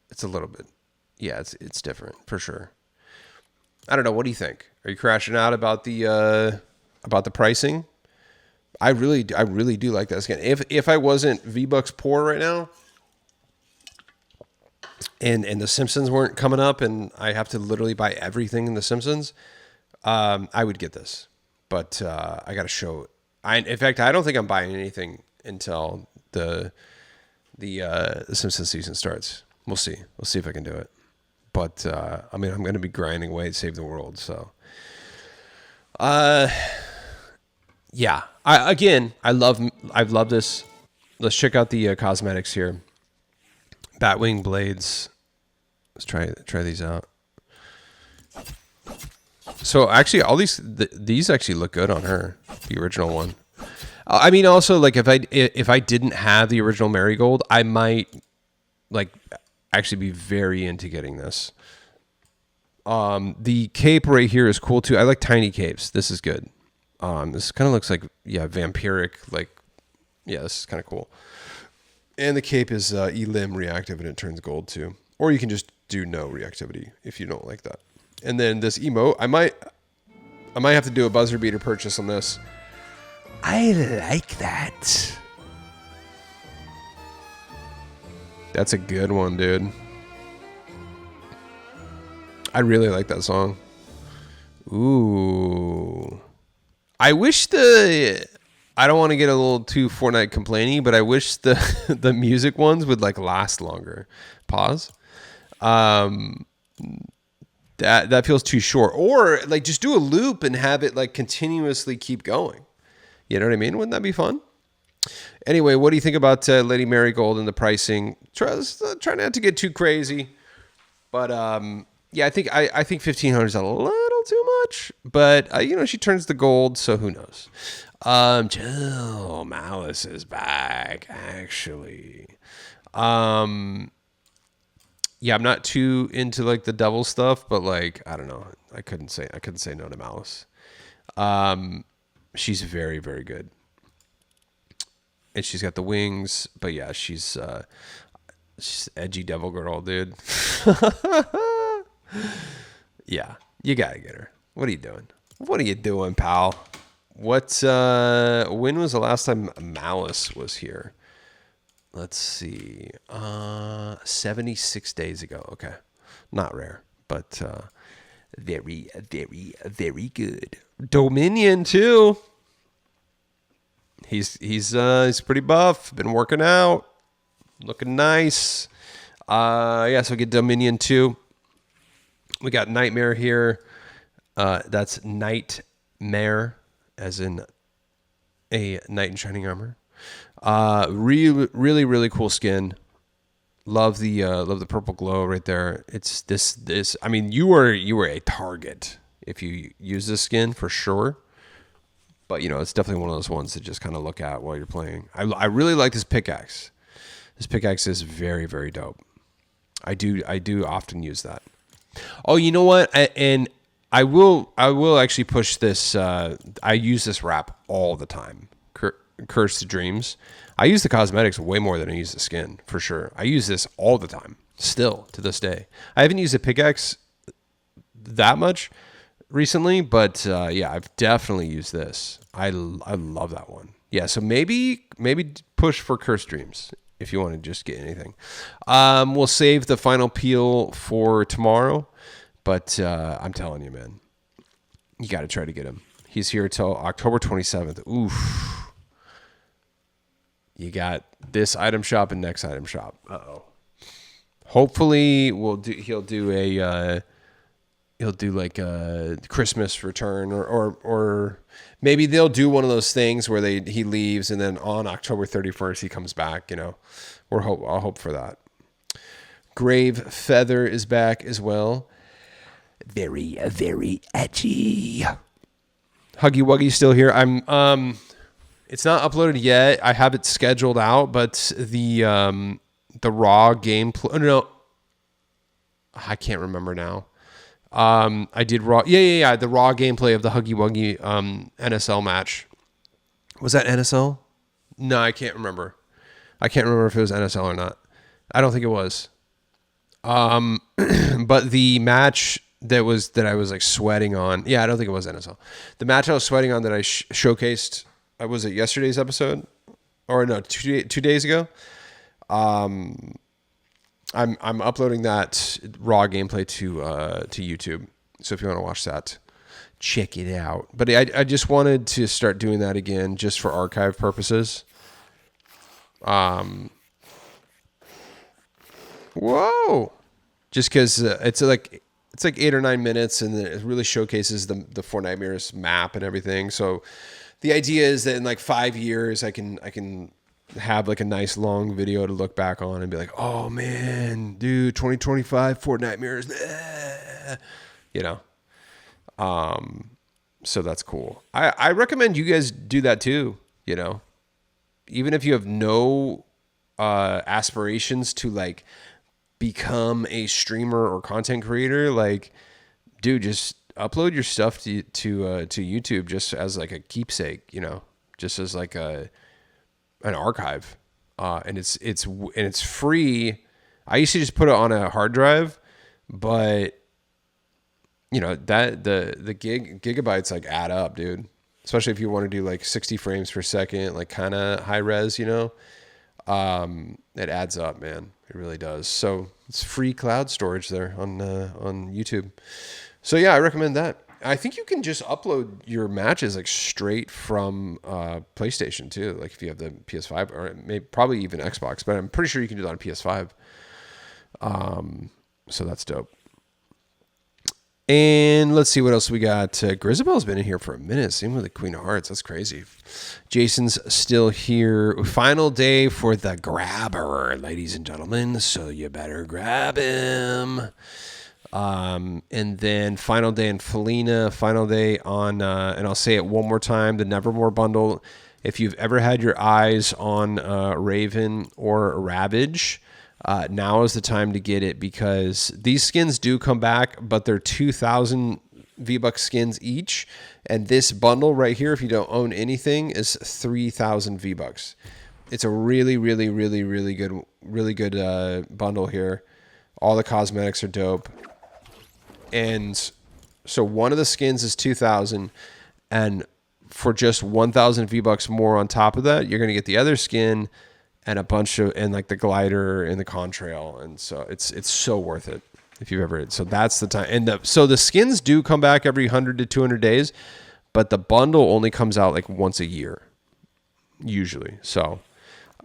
it's a little bit, yeah, it's different for sure. I don't know. What do you think? Are you crashing out about the pricing? I really do like that skin. If I wasn't V-Bucks poor right now, and the Simpsons weren't coming up, and I have to literally buy everything in the Simpsons, I would get this. But I got to show. In fact, I don't think I'm buying anything until the Simpsons season starts. We'll see. We'll see if I can do it. But I mean, I'm going to be grinding away to save the world. So, yeah. I've loved this. Let's check out the cosmetics here. Batwing blades. Let's try these out. So actually, all these actually look good on her. The original one. I mean, also like if I didn't have the original Marigold, I might like actually be very into getting this. The cape right here is cool too. I like tiny capes. This is good. This kind of looks like vampiric. Like this is kind of cool. And the cape is elim reactive and it turns gold too. Or you can just do no reactivity if you don't like that. And then this emote, I might have to do a buzzer beater purchase on this. I like that. That's a good one, dude. I really like that song. Ooh. I wish I don't want to get a little too Fortnite complaining, but I wish the music ones would like last longer. Pause. That feels too short. Or like just do a loop and have it like continuously keep going. You know what I mean? Wouldn't that be fun? Anyway, what do you think about Lady Marigold and the pricing? Try not to get too crazy, but yeah, I think 1,500 is a little too much. But she turns the gold, so who knows? Jill Malice is back, actually. Yeah, I'm not too into like the devil stuff, but like I don't know, I couldn't say no to Malice. She's very, very good. And she's got the wings, but yeah, she's edgy devil girl, dude. Yeah, you gotta get her. What are you doing? What are you doing, pal? When was the last time Malice was here? Let's see. 76 days ago. Okay. Not rare, but very, very, very good. Dominion too. He's pretty buff. Been working out. Looking nice. Yeah, so we get Dominion 2. We got Nightmare here. That's Nightmare, as in a knight in shining armor. Really, really, really cool skin. Love the purple glow right there. It's this. I mean, you were a target if you use this skin for sure. But it's definitely one of those ones to just kind of look at while you're playing. I really like this pickaxe. This pickaxe is very, very dope. I do often use that. Oh, you know what? I will actually push this. I use this wrap all the time. Cursed Dreams. I use the cosmetics way more than I use the skin, for sure. I use this all the time, still to this day. I haven't used a pickaxe that much recently, but yeah, I've definitely used this. I love that one. Yeah, so maybe push for Cursed Dreams if you want to just get anything. We'll save the final peel for tomorrow, but I'm telling you, man, you got to try to get him. He's here till October 27th. Oof. You got this item shop and next item shop. Uh-oh. Hopefully he'll do like a Christmas return or maybe they'll do one of those things where he leaves and then on October 31st he comes back, I'll hope for that. Grave Feather is back as well. Very, very edgy. Huggy Wuggy still here. It's not uploaded yet. I have it scheduled out, but the raw gameplay. No, I can't remember now. I did raw. Yeah. The raw gameplay of the Huggy Wuggy NSL match. Was that NSL? No, I can't remember. I can't remember if it was NSL or not. I don't think it was. But the match that I was like sweating on. Yeah, I don't think it was NSL. The match I was sweating on that I showcased. Was it yesterday's episode? Or no, 2 days ago? I'm uploading that raw gameplay to YouTube. So if you want to watch that, check it out. But I just wanted to start doing that again just for archive purposes. Whoa! Just because it's like 8 or 9 minutes, and it really showcases the Fortnitemares map and everything. So the idea is that in like 5 years, I can have like a nice long video to look back on and be like, oh man, dude, 2025 Fortnitemares, so that's cool. I recommend you guys do that too. Even if you have no aspirations to like become a streamer or content creator, like, dude, just upload your stuff to YouTube just as like a keepsake, just as like an archive, and it's free. I used to just put it on a hard drive, but that the gigabytes like add up, dude. Especially if you want to do like 60 frames per second, like kind of high res, it adds up, man. It really does. So it's free cloud storage there on YouTube. So yeah, I recommend that. I think you can just upload your matches like straight from PlayStation too. Like if you have the PS5 or probably even Xbox, but I'm pretty sure you can do that on PS5. So that's dope. And let's see what else we got. Grisabel's been in here for a minute. Same with the Queen of Hearts. That's crazy. Jason's still here. Final day for the grabber, ladies and gentlemen. So you better grab him. And then final day in Felina, final day on, and I'll say it one more time, the Nevermore bundle. If you've ever had your eyes on Raven or Ravage, now is the time to get it, because these skins do come back, but they're 2,000 V-Bucks skins each. And this bundle right here, if you don't own anything, is 3,000 V-Bucks. It's a really, really, really, really good bundle here. All the cosmetics are dope. And so one of the skins is 2,000, and for just 1,000 V-Bucks more on top of that, you're going to get the other skin and a bunch of, and like the glider and the contrail. And so it's so worth it if you've ever, so that's the time. And so the skins do come back every 100 to 200 days, but the bundle only comes out like once a year, usually. So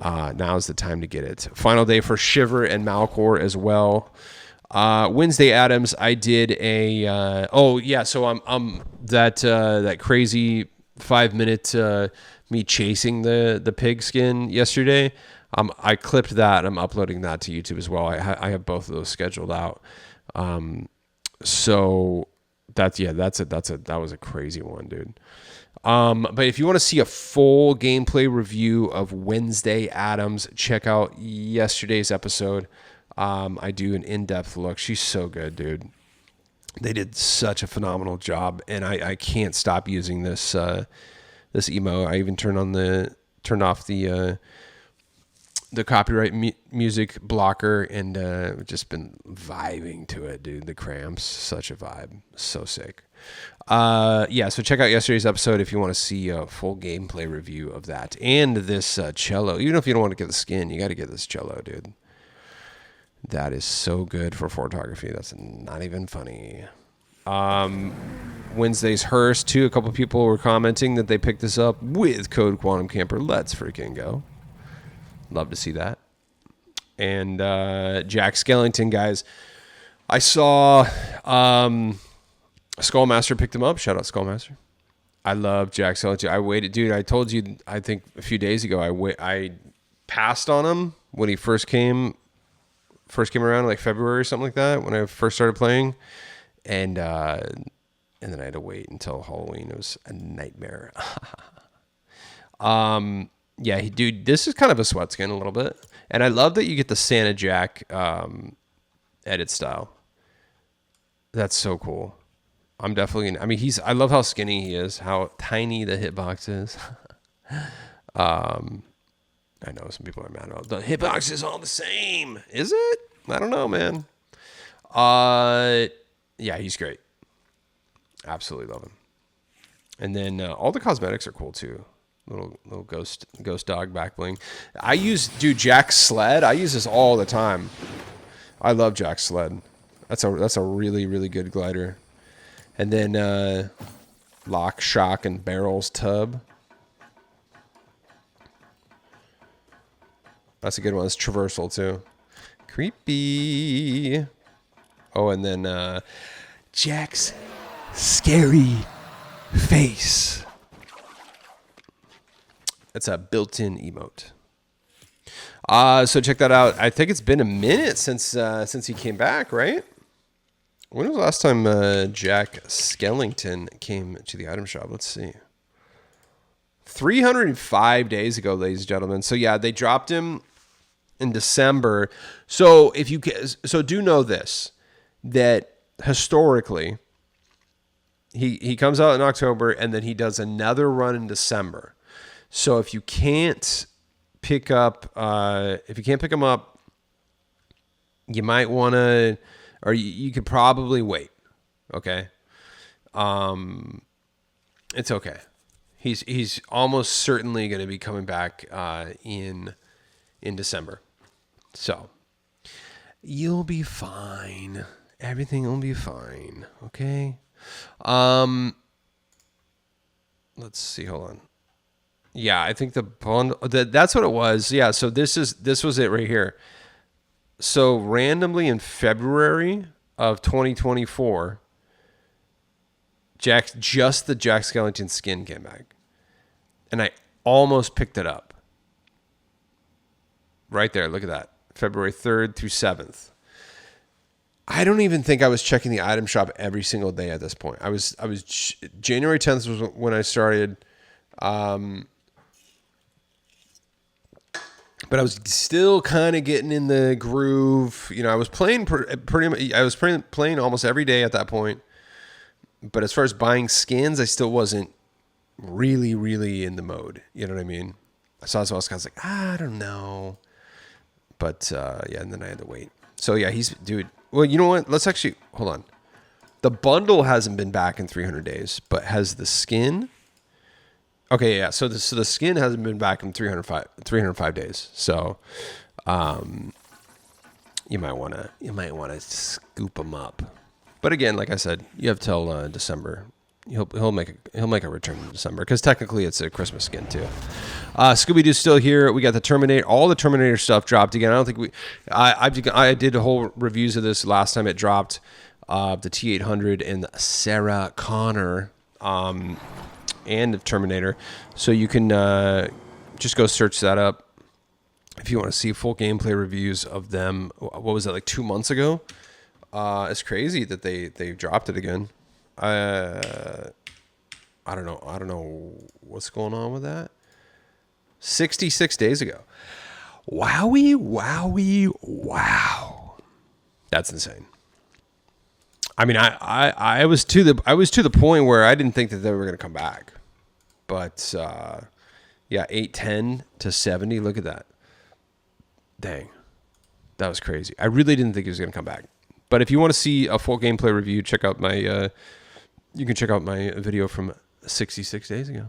Now's the time to get it. Final day for Shiver and Malcor as well. Wednesday Adams, I did a so I'm that crazy 5 minute me chasing the pig skin yesterday. I clipped that. I'm uploading that to YouTube as well. I have both of those scheduled out. So that was a crazy one, dude. But if you want to see a full gameplay review of Wednesday Adams, check out yesterday's episode. I do an in-depth look. She's so good, dude. They did such a phenomenal job, and I can't stop using this this emo. I even turned off the copyright music blocker, and just been vibing to it, dude. The Cramps, such a vibe, so sick. So check out yesterday's episode if you want to see a full gameplay review of that and this cello. Even if you don't want to get the skin, you got to get this cello, dude. That is so good for photography. That's not even funny. Wednesday's Hearst, too. A couple people were commenting that they picked this up with code Quantum Camper. Let's freaking go. Love to see that. And Jack Skellington, guys. I saw Skullmaster picked him up. Shout out Skullmaster. I love Jack Skellington. I waited. Dude, I told you, I think a few days ago, I passed on him when he first came around, like February or something like that, when I first started playing, and then I had to wait until Halloween. It was a nightmare. Dude, this is kind of a sweat skin a little bit, and I love that you get the Santa Jack edit style. That's so cool. I'm definitely gonna, I mean, I love how skinny he is, how tiny the hitbox is. I know some people are mad about the hitbox is all the same. Is it? I don't know, man. He's great. Absolutely love him. And then all the cosmetics are cool too. Little ghost dog back bling. I use Jack's sled. I use this all the time. I love Jack's sled. That's a really, really good glider. And then Lock, Shock, and Barrel's tub. That's a good one. It's traversal too. Creepy. Oh, and then Jack's scary face. That's a built-in emote. So check that out. I think it's been a minute since he came back, right? When was the last time Jack Skellington came to the item shop? Let's see. 305 days ago, ladies and gentlemen. So yeah, they dropped him in December. So do know this, that historically he comes out in October and then he does another run in December. So if you can't pick him up, you might want to, or you could probably wait. Okay. It's okay. He's almost certainly going to be coming back in December. So you'll be fine. Everything will be fine. Okay. Let's see. Hold on. Yeah, I think the bundle. That's what it was. Yeah. So this was it right here. So randomly in February of 2024, just the Jack Skellington skin came back, and I almost picked it up. Right there, look at that. February 3rd through 7th. I don't even think I was checking the item shop every single day at this point. I was January 10th was when I started, but I was still kind of getting in the groove. You know, I was playing playing almost every day at that point. But as far as buying skins, I still wasn't really, really in the mode. You know what I mean? So I was kind of like, I don't know. But and then I had to wait. So yeah, dude. Well, you know what? Let's actually hold on. The bundle hasn't been back in 300 days, but has the skin? Okay, yeah. So the skin hasn't been back in 305 days. So, you might want to scoop them up. But again, like I said, you have till December he'll make a return in December because technically it's a Christmas skin too. Scooby-Doo's still here. We got the Terminator. All the Terminator stuff dropped again. I don't think I did a whole reviews of this last time it dropped. The T-800 and Sarah Connor, and the Terminator. So you can just go search that up if you want to see full gameplay reviews of them. What was that, like 2 months ago? It's crazy that they dropped it again. I don't know what's going on with that. 66 days ago. Wowie. Wow. That's insane. I mean, I was to the point where I didn't think that they were going to come back. But yeah, 810 to 70. Look at that. Dang. That was crazy. I really didn't think he was going to come back. But if you want to see a full gameplay review, check out my you can check out my video from 66 days ago.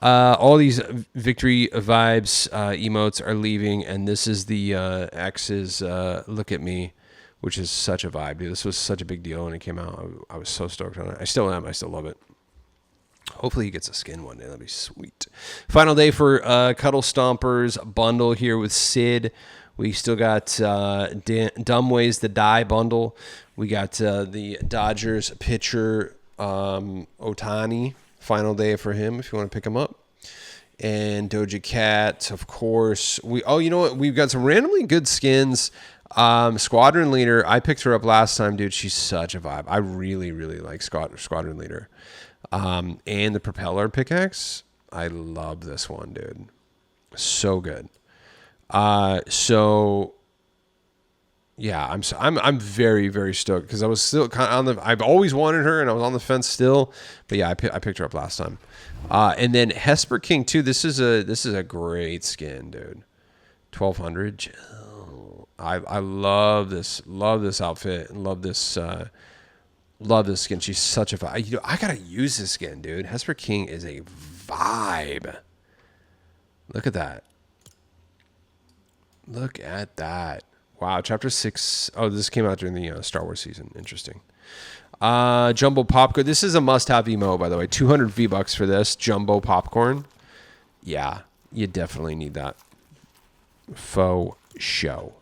All these victory vibes emotes are leaving, and this is the X's look at me, which is such a vibe, dude. This was such a big deal when it came out. I was so stoked on it. I still am. I still love it. Hopefully he gets a skin one day. That'd be sweet. Final day for Cuddle Stompers bundle here with Sid. We still got Dumb Ways to Die bundle. We got the Dodgers pitcher Otani. Final day for him if you want to pick him up. And Doja Cat, of course. You know what? We've got some randomly good skins. Squadron Leader. I picked her up last time, dude. She's such a vibe. I really, really like Squadron Leader. And the Propeller Pickaxe. I love this one, dude. So good. So yeah, I'm very, very stoked because I was still kind of I've always wanted her and I was on the fence still, but yeah, I picked her up last time. And then Hesper King 2. This is a great skin, dude. 1200. I love this outfit and love this skin. She's such a vibe. I gotta use this skin, dude. Hesper King is a vibe. Look at that. Look at that. Wow, Chapter 6. Oh, this came out during the Star Wars season. Interesting. Jumbo Popcorn. This is a must-have emo, by the way. 200 V-Bucks for this. Jumbo Popcorn. Yeah, you definitely need that. Faux show.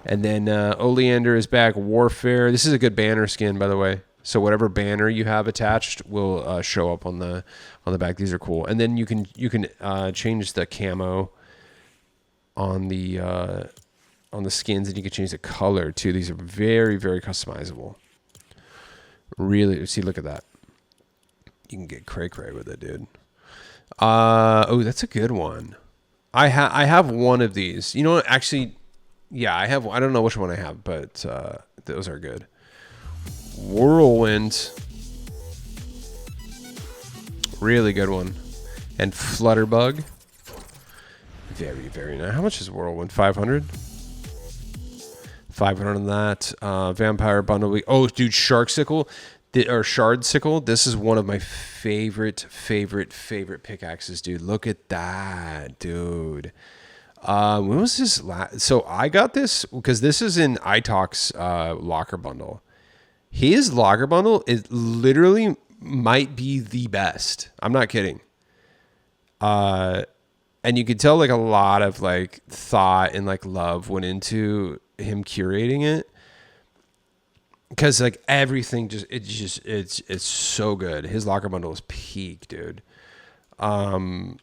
And then Oleander is back. Warfare. This is a good banner skin, by the way. So whatever banner you have attached will show up on the back. These are cool. And then you can change the camo on the skins, and you can change the color too. These are very, very customizable. Really, see, look at that. You can get cray with it, dude. Oh, that's a good one. I have one of these. You know what? Actually, yeah, I have. I don't know which one I have, but those are good. Whirlwind, really good one, and Flutterbug. Very, very nice. How much is Whirlwind? 500? 500 on that. Vampire Bundle. Oh, dude, Shardsicle. This is one of my favorite pickaxes, dude. Look at that, dude. When was this So I got this because this is in iTalk's locker bundle. His locker bundle is literally might be the best. I'm not kidding. And you could tell like a lot of like thought and like love went into him curating it, because like everything it's so good. His locker bundle is peak, dude. Let's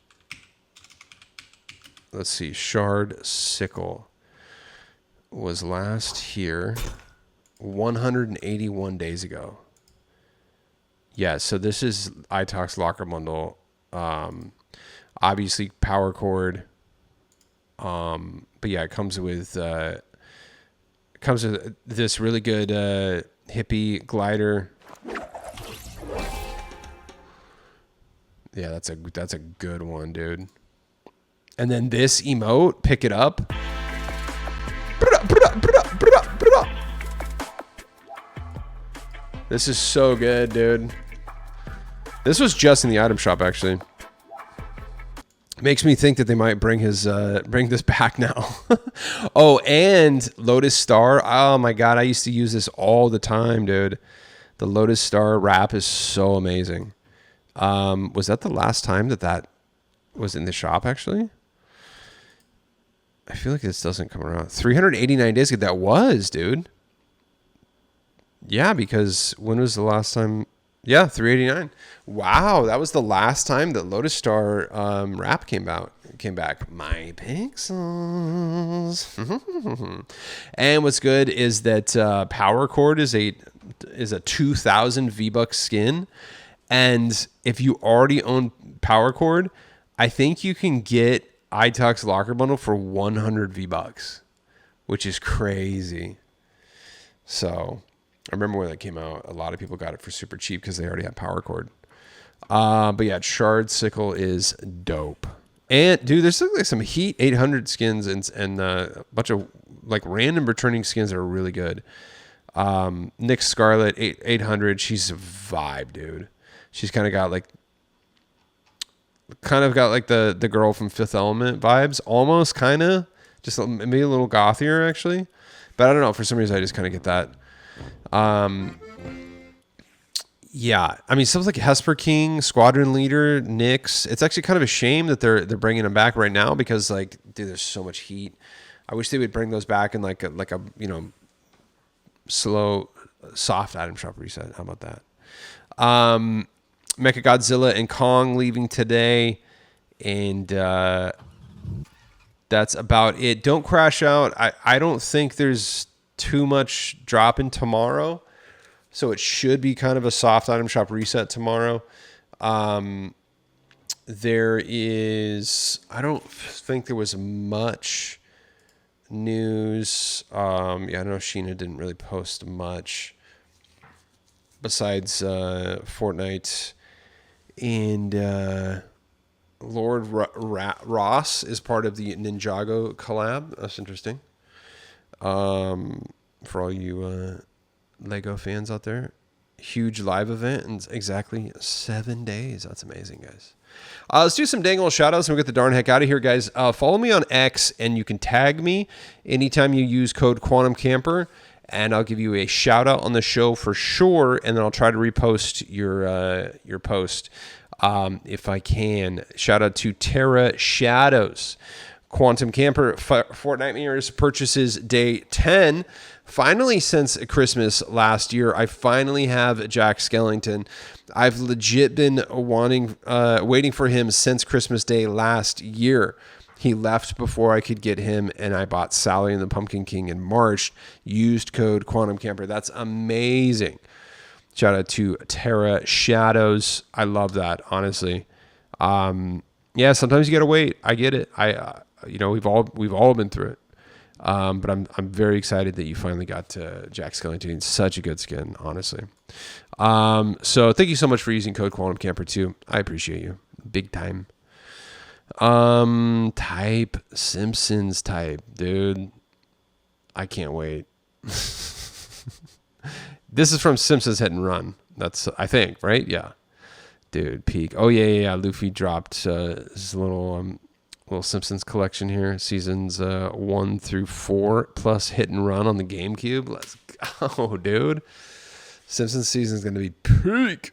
see. Shard Sickle was last here 181 days ago. Yeah, so this is iTalk's locker bundle. Obviously power cord. But yeah, it comes with this really good hippie glider. Yeah, that's a good one, dude. And then this emote, pick it up. This is so good, dude. This was just in the item shop, actually. Makes me think that they might bring this back now. Oh, and Lotus Star. Oh my god, I used to use this all the time, dude. The Lotus Star wrap is so amazing. Was that the last time that was in the shop, actually? I feel like this doesn't come around. 389 days ago. That was, dude. Yeah, because when was the last time? Yeah, 389. Wow, that was the last time that Lotus Star wrap came back. My pixels. And what's good is that Power Chord is a 2,000 V-Bucks skin. And if you already own Power Chord, I think you can get iTalk's Locker Bundle for 100 V-Bucks, which is crazy. So I remember when that came out, a lot of people got it for super cheap because they already had Power Chord. But yeah, Shard Sickle is dope. And dude, there's like some Heat 800 skins and a bunch of like random returning skins that are really good. Nick Scarlet 800, she's a vibe, dude. She's kind of got like the girl from Fifth Element vibes, almost kind of, just maybe a little gothier actually. But I don't know, for some reason I just kind of get that. Yeah, I mean, stuff like Hesper King, Squadron Leader, Nyx. It's actually kind of a shame that they're bringing them back right now because, like, dude, there's so much heat. I wish they would bring those back in like a slow, soft item shop reset. How about that? Mechagodzilla and Kong leaving today, and that's about it. Don't crash out. I don't think there's too much dropping tomorrow. So it should be kind of a soft item shop reset tomorrow. There is, I don't think there was much news. I don't know. Sheena didn't really post much besides Fortnite, and Lord Ross is part of the Ninjago collab. That's interesting. For all you Lego fans out there, huge live event in exactly 7 days. That's amazing, guys. Let's do some dang old shout outs and we'll get the darn heck out of here, guys. Follow me on X and you can tag me anytime you use code Quantum Camper, and I'll give you a shout out on the show for sure, and then I'll try to repost your post if I can. Shout out to Terra Shadows. Quantum Camper Fortnitemares purchases day 10. Finally, since Christmas last year, I finally have Jack Skellington. I've legit been waiting for him since Christmas Day last year. He left before I could get him, and I bought Sally and the Pumpkin King in March. Used code Quantum Camper. That's amazing. Shout out to Terra Shadows. I love that, honestly. Yeah, sometimes you gotta wait. I get it. We've all been through it. But I'm very excited that you finally got to Jack Skellington. It's such a good skin, honestly. So thank you so much for using code Quantum Camper too. I appreciate you big time. Type Simpsons type, dude. I can't wait. This is from Simpsons Hit and Run. That's, I think, right? Yeah, dude. Peak. Oh yeah. Luffy dropped his little Simpsons collection here, seasons 1 through 4 plus Hit and Run on the GameCube. Let's go, dude. Simpsons season is going to be peak.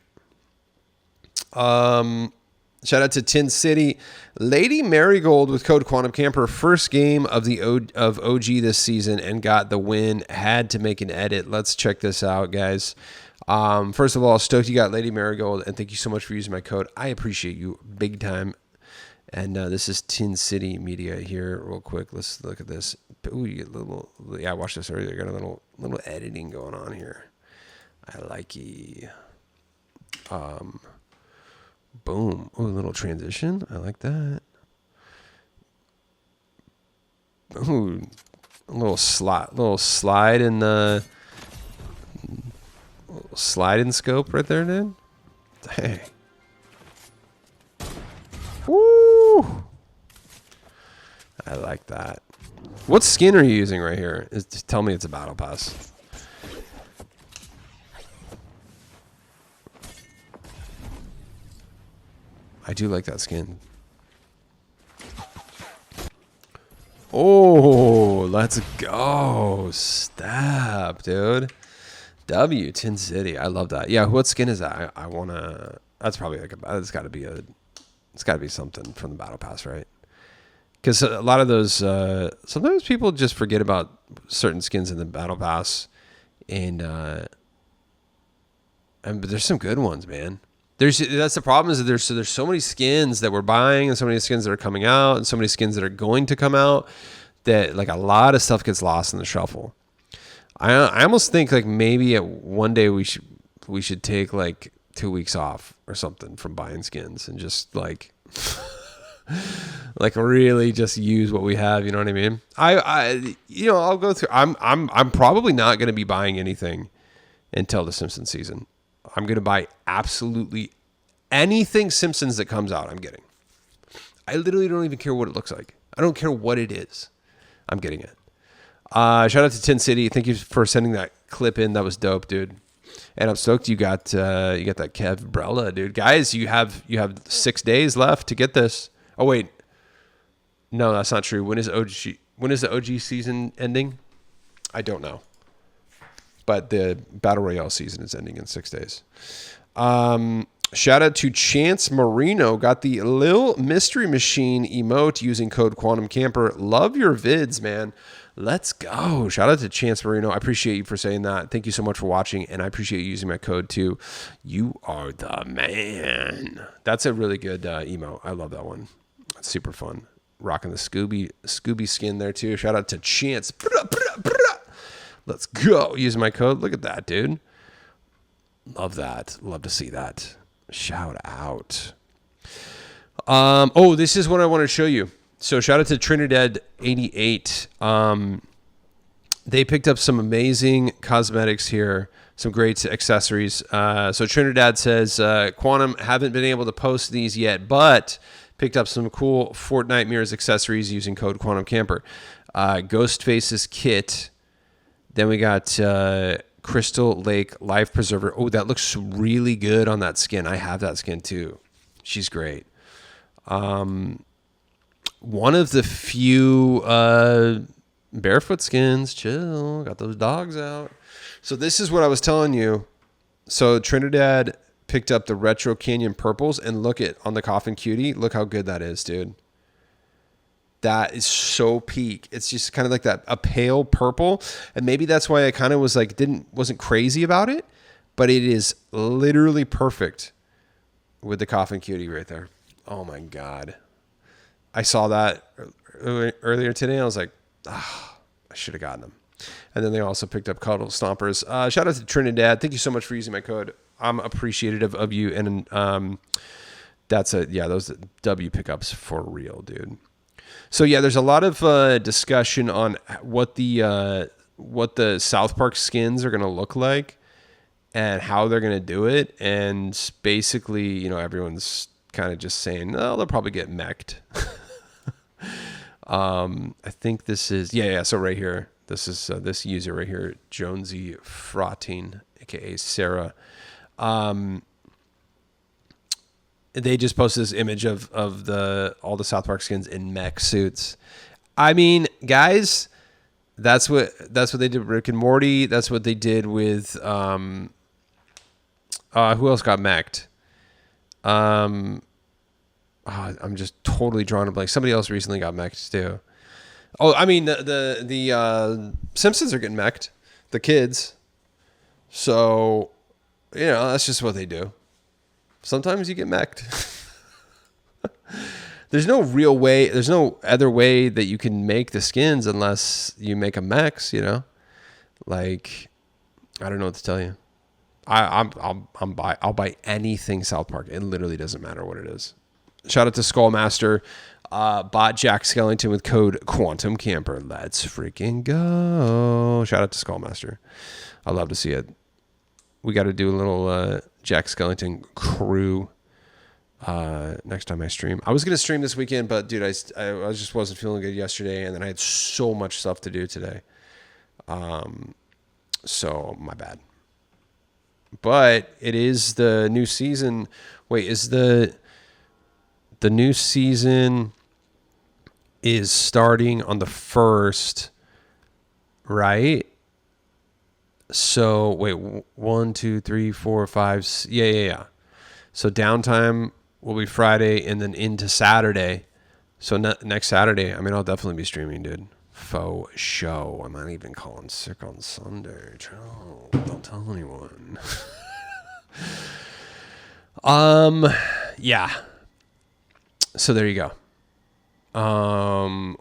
Shout out to Tin City Lady Marigold with code Quantum Camper. First game of OG this season and got the win. Had to make an edit. Let's check this out, guys. First of all, stoked you got Lady Marigold, and thank you so much for using my code. I appreciate you big time. And this is Tin City Media here, real quick. Let's look at this. Ooh, you get a little. Yeah, I watched this earlier. Got a little editing going on here. I like it. Boom. Ooh, a little transition. I like that. Ooh, a little slide in the slide in scope right there, dude. Hey. Woo! I like that. What skin are you using right here? Just tell me it's a battle pass. I do like that skin. Oh, let's go. Step, dude. Tin City. I love that. Yeah, what skin is that? I wanna. That's probably like it's got to be it's got to be something from the battle pass, right? Because a lot of those sometimes people just forget about certain skins in the battle pass, and but there's some good ones, man. That's the problem, is that there's so many skins that we're buying, and so many skins that are coming out, and so many skins that are going to come out, that like a lot of stuff gets lost in the shuffle. I almost think like maybe one day we should take like 2 weeks off or something from buying skins and just like like really just use what we have. You know what I mean? I'll go through. I'm probably not going to be buying anything until the Simpsons season. I'm going to buy absolutely anything Simpsons that comes out. I'm getting. I literally don't even care what it looks like. I don't care what it is. I'm getting it. Shout out to Tin City. Thank you for sending that clip in. That was dope, dude. And I'm stoked you got that Kev Brella, dude. Guys, you have 6 days left to get this. Oh wait, no, that's not true. When is the OG season ending? I don't know. But the Battle Royale season is ending in 6 days. Shout out to Chance Marino. Got the Lil Mystery Machine emote using code Quantum Camper. Love your vids, man. Let's go. Shout out to Chance Marino. I appreciate you for saying that. Thank you so much for watching, and I appreciate you using my code too. You are the man. That's a really good emote. I love that one. It's super fun. Rocking the Scooby skin there too. Shout out to Chance. Let's go. Using my code. Look at that, dude. Love that. Love to see that. Shout out. This is what I want to show you. So shout out to Trinidad88. They picked up some amazing cosmetics here, some great accessories. So Trinidad says, Quantum, haven't been able to post these yet, but picked up some cool Fortnitemares accessories using code Quantum Camper. Ghostface's kit. Then we got Crystal Lake Life Preserver. Oh, that looks really good on that skin. I have that skin too. She's great. One of the few barefoot skins. Chill. Got those dogs out. So this is what I was telling you. So Trinidad picked up the Retro Canyon Purples, and look at on the Coffin Cutie. Look how good that is, dude. That is so peak. It's just kind of like a pale purple. And maybe that's why I kind of was like, wasn't crazy about it, but it is literally perfect with the Coffin Cutie right there. Oh my God. I saw that earlier today. I was like, I should have gotten them. And then they also picked up Cuddle Stompers. Shout out to Trinidad. Thank you so much for using my code. I'm appreciative of you. And those W pickups for real, dude. So yeah, there's a lot of discussion on what the South Park skins are going to look like and how they're going to do it. And basically, everyone's kind of just saying, oh, they'll probably get mech'd. I think this is, so right here, this is this user right here, Jonesy Frotting, aka Sarah. They just posted this image of all the South Park skins in mech suits. I mean, guys, that's what they did with Rick and Morty. That's what they did with who else got mech'd? I'm just totally drawing a blank. Somebody else recently got mech'd too. Oh, I mean the Simpsons are getting mech'd, the kids. So, that's just what they do. Sometimes you get mech'd. There's no real way. There's no other way that you can make the skins unless you make a mechs. Like I don't know what to tell you. I'll buy anything South Park. It literally doesn't matter what it is. Shout out to Skullmaster. Bought Jack Skellington with code Quantum Camper. Let's freaking go. Shout out to Skullmaster. I love to see it. We got to do a little Jack Skellington crew next time I stream. I was going to stream this weekend, but dude, I just wasn't feeling good yesterday, and then I had so much stuff to do today. So my bad. But it is the new season. Wait, is the new season is starting on the 1st, right? So wait, 1, 2, 3, 4, 5. Yeah. So downtime will be Friday and then into Saturday. So next Saturday, I mean, I'll definitely be streaming, dude. Faux show. I'm not even calling sick on Sunday. Don't tell anyone. Yeah. So there you go.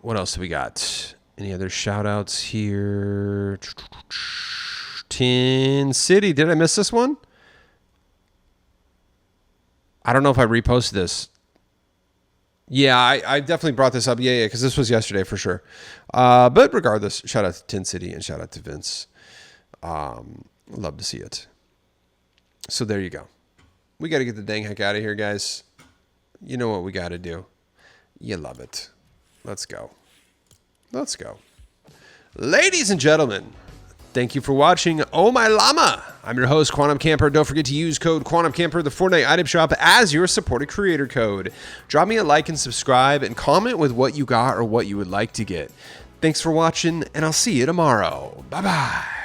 What else do we got? Any other shout outs here? Tin City. Did I miss this one? I don't know if I reposted this. Yeah, I definitely brought this up. Yeah, because this was yesterday for sure. But regardless, shout out to Tin City and shout out to Vince. Love to see it. So there you go. We got to get the dang heck out of here, guys. You know what we got to do. You love it. Let's go. Let's go. Ladies and gentlemen, thank you for watching Oh My Llama. I'm your host, Quantum Camper. Don't forget to use code Quantum Camper, the Fortnite item shop, as your supported creator code. Drop me a like and subscribe and comment with what you got or what you would like to get. Thanks for watching, and I'll see you tomorrow. Bye-bye.